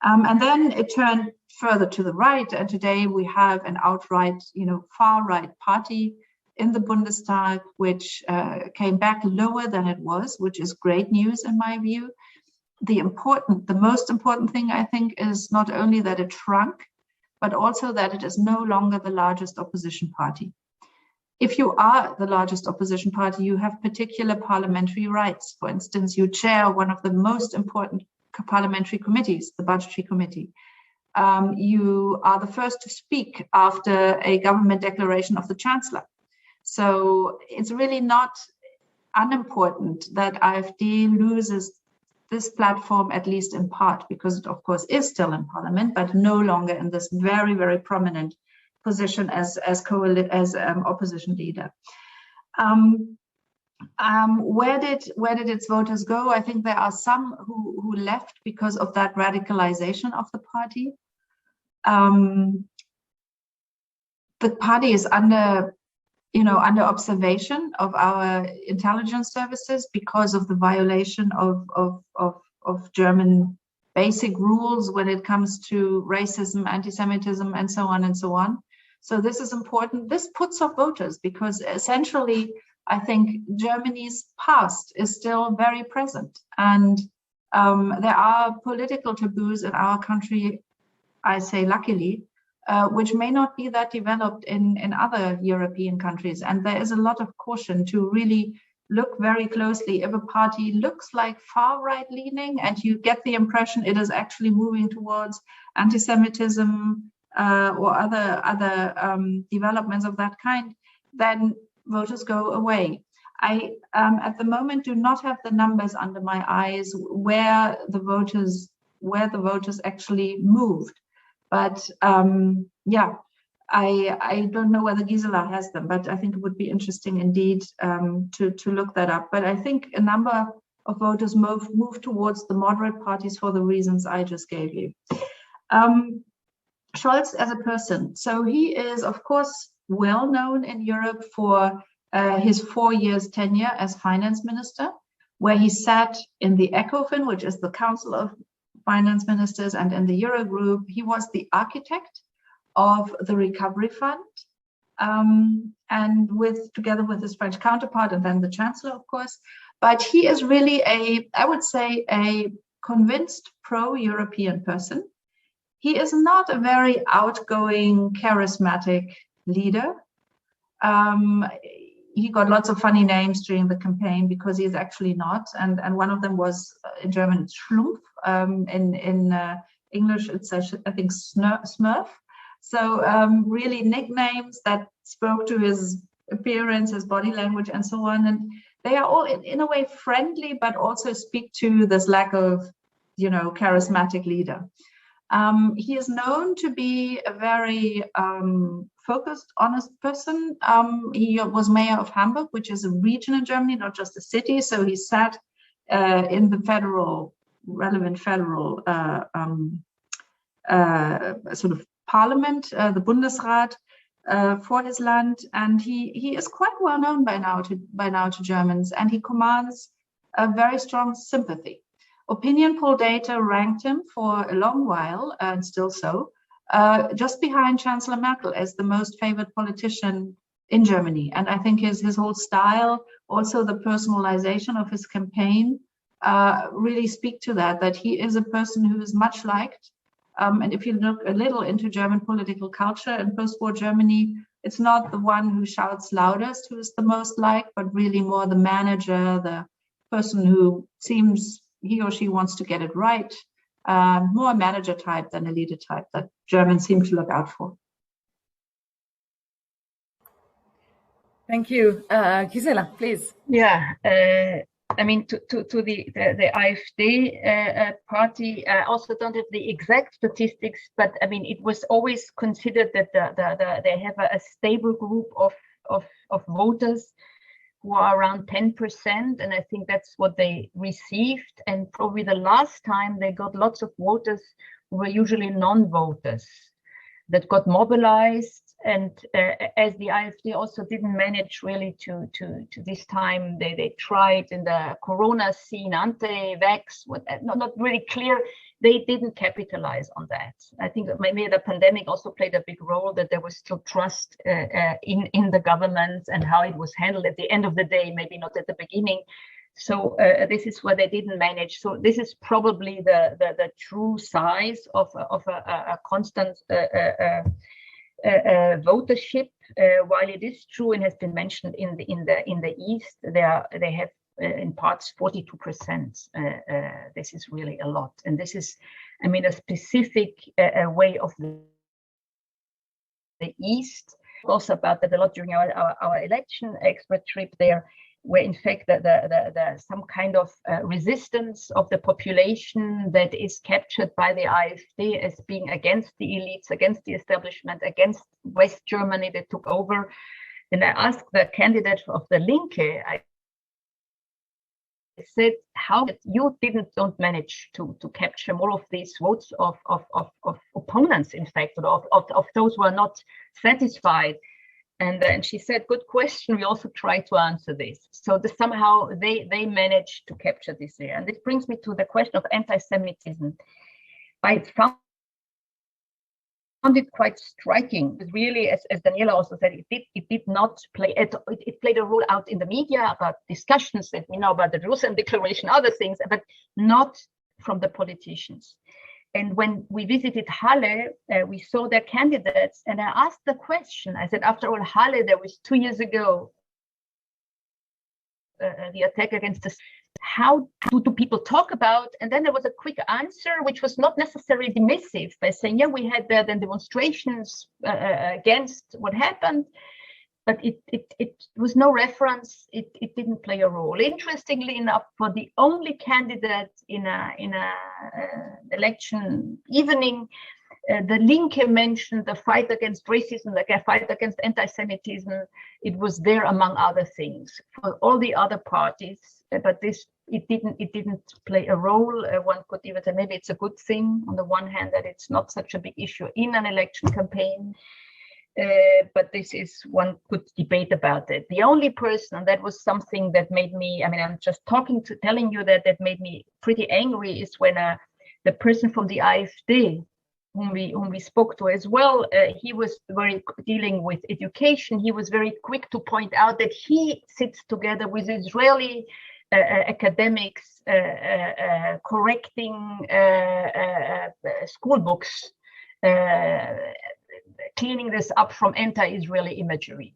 And then it turned further to the right, and today we have an outright, far-right party in the Bundestag, which came back lower than it was, which is great news in my view. The most important thing, I think, is not only that it shrunk, but also that it is no longer the largest opposition party. If you are the largest opposition party, you have particular parliamentary rights. For instance, you chair one of the most important parliamentary committees, the Budgetary Committee. You are the first to speak after a government declaration of the Chancellor. So it's really not unimportant that AfD loses this platform, at least in part, because it, of course, is still in parliament, but no longer in this very, very prominent position as opposition leader. Where did its voters go? I think there are some who left because of that radicalization of the party. The party is under observation of our intelligence services because of the violation of German basic rules when it comes to racism, anti-Semitism, and so on and so on. So this is important. This puts off voters because essentially, I think Germany's past is still very present. And there are political taboos in our country, I say luckily, which may not be that developed in other European countries. And there is a lot of caution to really look very closely. If a party looks like far right leaning and you get the impression it is actually moving towards anti-Semitism or other developments of that kind, then voters go away. I, at the moment, do not have the numbers under my eyes where the voters actually moved. But yeah, I don't know whether Gisela has them, but I think it would be interesting indeed to look that up. But I think a number of voters moved towards the moderate parties for the reasons I just gave you. Scholz as a person. So he is, of course, well known in Europe for his 4 years tenure as finance minister, where he sat in the ECOFIN, which is the Council of Finance Ministers, and in the Eurogroup. He was the architect of the Recovery Fund, and together with his French counterpart and then the Chancellor, of course. But he is really I would say, a convinced pro-European person. He is not a very outgoing, charismatic leader. He got lots of funny names during the campaign because he is actually not. And one of them was, in German, it's Schlumpf. In English, it's, I think, Smurf. So really nicknames that spoke to his appearance, his body language, and so on. And they are all, in a way, friendly, but also speak to this lack of, charismatic leader. He is known to be a very focused, honest person. He was mayor of Hamburg, which is a region in Germany, not just a city. So he sat in the relevant federal sort of parliament, the Bundesrat, for his land, and he is quite well known by now to Germans, and he commands a very strong sympathy. Opinion poll data ranked him for a long while, and still so, just behind Chancellor Merkel as the most favored politician in Germany. And I think his whole style, also the personalization of his campaign, really speak to that he is a person who is much liked. And if you look a little into German political culture in post-war Germany, it's not the one who shouts loudest who is the most liked, but really more the manager, the person who seems he or she wants to get it right, more a manager type than a leader type that Germans seem to look out for. Thank you. Gisela, please. Yeah, I mean, to the AfD party, I also don't have the exact statistics, but I mean, it was always considered that they have a stable group of voters who are around 10%, and I think that's what they received. And probably the last time they got lots of voters who were usually non-voters that got mobilized. And as the AfD also didn't manage really to this time, they tried in the Corona scene, anti-vax, not really clear. They didn't capitalize on that. I think that maybe the pandemic also played a big role, that there was still trust in the government and how it was handled at the end of the day, maybe not at the beginning. So this is where they didn't manage. So this is probably the true size of a constant votership. While it is true and has been mentioned in the East, they have in parts 42%. This is really a lot, and this is, I mean, a specific way of the East. Also about that a lot during our election expert trip there, where in fact the some kind of resistance of the population that is captured by the AfD as being against the elites, against the establishment, against West Germany that took over. And I asked the candidate of the Linke, said, how you don't manage to capture more of these votes of opponents, in fact, of those who are not satisfied. And she said, good question, we also try to answer this. So somehow they managed to capture this here. And this brings me to the question of anti-Semitism. I found it quite striking. It really, as Daniela also said, it did not play, it played a role out in the media about discussions that we know about the Jerusalem Declaration, other things, but not from the politicians. And when we visited Halle, we saw their candidates, and I asked the question, I said, after all, Halle, there was 2 years ago, the attack against the, how do people talk about? And then there was a quick answer, which was not necessarily dismissive, by saying, yeah, we had then demonstrations against what happened, but it was no reference. It didn't play a role. Interestingly enough, for the only candidate in a election evening, the Linke mentioned the fight against racism, like a fight against anti-Semitism. It was there among other things for all the other parties, but it didn't play a role. One could even say maybe it's a good thing on the one hand that it's not such a big issue in an election campaign. But this is, one could debate about it. The only person, and that was something that made me, I mean, I'm just telling you that made me pretty angry, is when the person from the AfD, whom we spoke to as well, he was very dealing with education. He was very quick to point out that he sits together with Israeli academics correcting school books, cleaning this up from anti-Israeli imagery.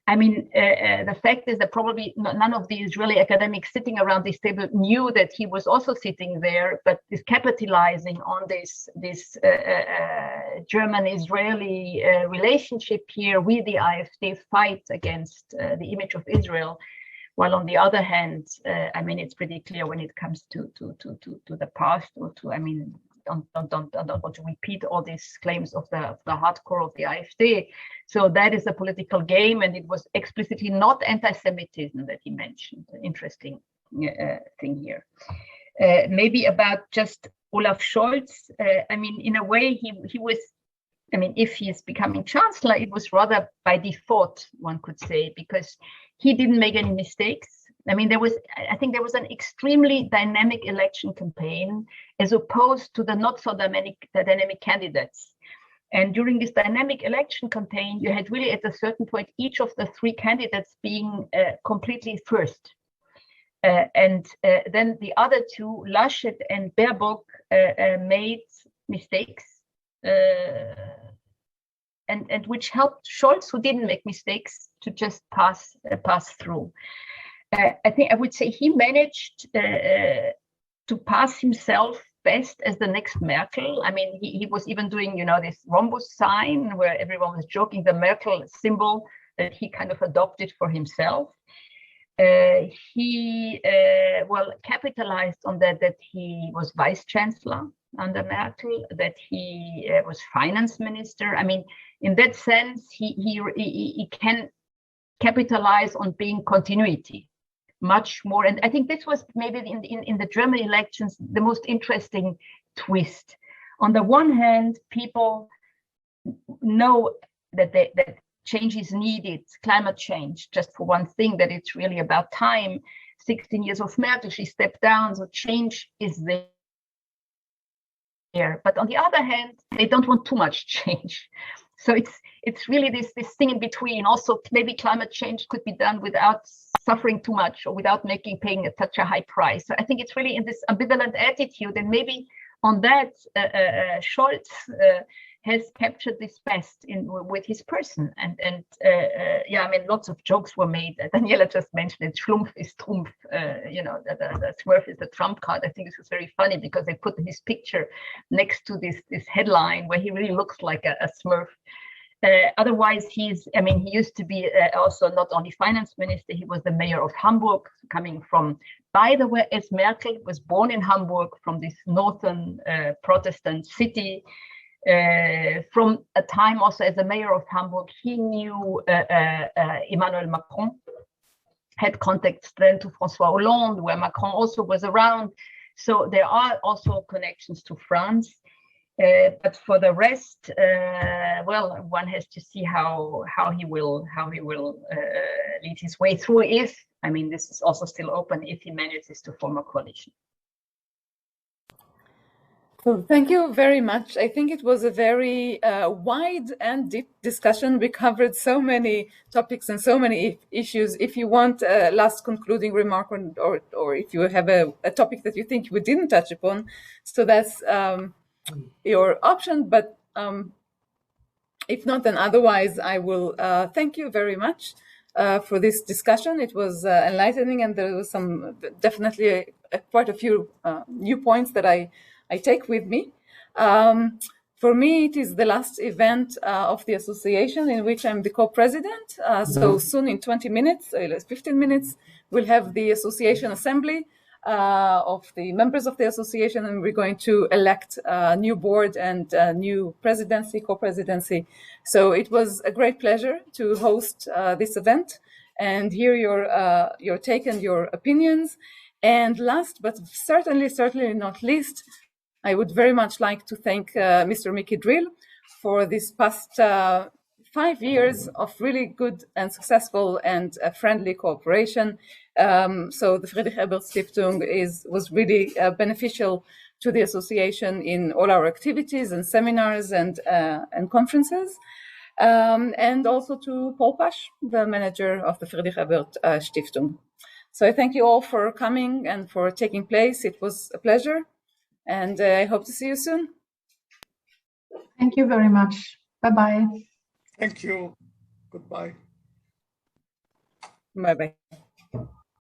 I mean, the fact is that probably none of the Israeli academics sitting around this table knew that he was also sitting there, but is capitalizing on this German-Israeli relationship here with the AfD fight against the image of Israel. While on the other hand, I mean, it's pretty clear when it comes to the past, or to, I mean, I don't want to repeat all these claims of the hardcore of the AfD. So that is a political game, and it was explicitly not anti-Semitism that he mentioned. Interesting thing here. Maybe about just Olaf Scholz. I mean, in a way, he was, I mean, if he is becoming chancellor, it was rather by default, one could say, because he didn't make any mistakes. I mean, I think there was an extremely dynamic election campaign as opposed to the not so dynamic candidates. And during this dynamic election campaign, you had really at a certain point, each of the three candidates being completely first. And then the other two, Laschet and Baerbock, made mistakes, and which helped Scholz, who didn't make mistakes, to just pass through. I think I would say he managed to pass himself best as the next Merkel. I mean, he was even doing, you know, this rhombus sign where everyone was joking, the Merkel symbol that he kind of adopted for himself. He capitalized on that he was vice chancellor under Merkel, that he was finance minister. I mean, in that sense, he can capitalize on being continuity much more. And I think this was maybe in the German elections the most interesting twist. On the one hand, people know that change is needed, climate change, just for one thing, that it's really about time. 16 years of Merkel, she stepped down, so change is there. But on the other hand, they don't want too much change. So it's really this thing in between. Also, maybe climate change could be done without suffering too much, or without paying such a high price. So I think it's really in this ambivalent attitude, and maybe on that, Scholz has captured this best with his person. And yeah, I mean, lots of jokes were made. Daniela just mentioned it. Schlumpf is Trumpf. You know, the Smurf is the Trump card. I think this was very funny because they put his picture next to this headline where he really looks like a Smurf. Otherwise, he used to be also not only finance minister, he was the mayor of Hamburg, coming from, by the way, as Merkel was born in Hamburg, from this northern Protestant city. From a time also as the mayor of Hamburg, he knew Emmanuel Macron. had contacts then to François Hollande, where Macron also was around. So there are also connections to France. But for the rest, well, one has to see how he will lead his way through. If, I mean, this is also still open, if he manages to form a coalition. So thank you very much. I think it was a very wide and deep discussion. We covered so many topics and so many issues. If you want a last concluding remark, or if you have a topic that you think we didn't touch upon, so that's your option. But if not, then otherwise, I will thank you very much for this discussion. It was enlightening, and there was definitely quite a few new points that I take with me. For me, it is the last event of the association in which I'm the co-president. So soon, in 20 minutes, 15 minutes, we'll have the association assembly of the members of the association, and we're going to elect a new board and a new presidency, co-presidency. So it was a great pleasure to host this event and hear your take and your opinions. And last, but certainly not least, I would very much like to thank Mr. Mickey Drill for this past 5 years of really good and successful and friendly cooperation. So the Friedrich Ebert Stiftung was really beneficial to the association in all our activities and seminars and conferences. And also to Paul Pasch, the manager of the Friedrich Ebert Stiftung. So I thank you all for coming and for taking place. It was a pleasure. And I hope to see you soon. Thank you very much. Bye-bye. Thank you. Goodbye. Bye-bye.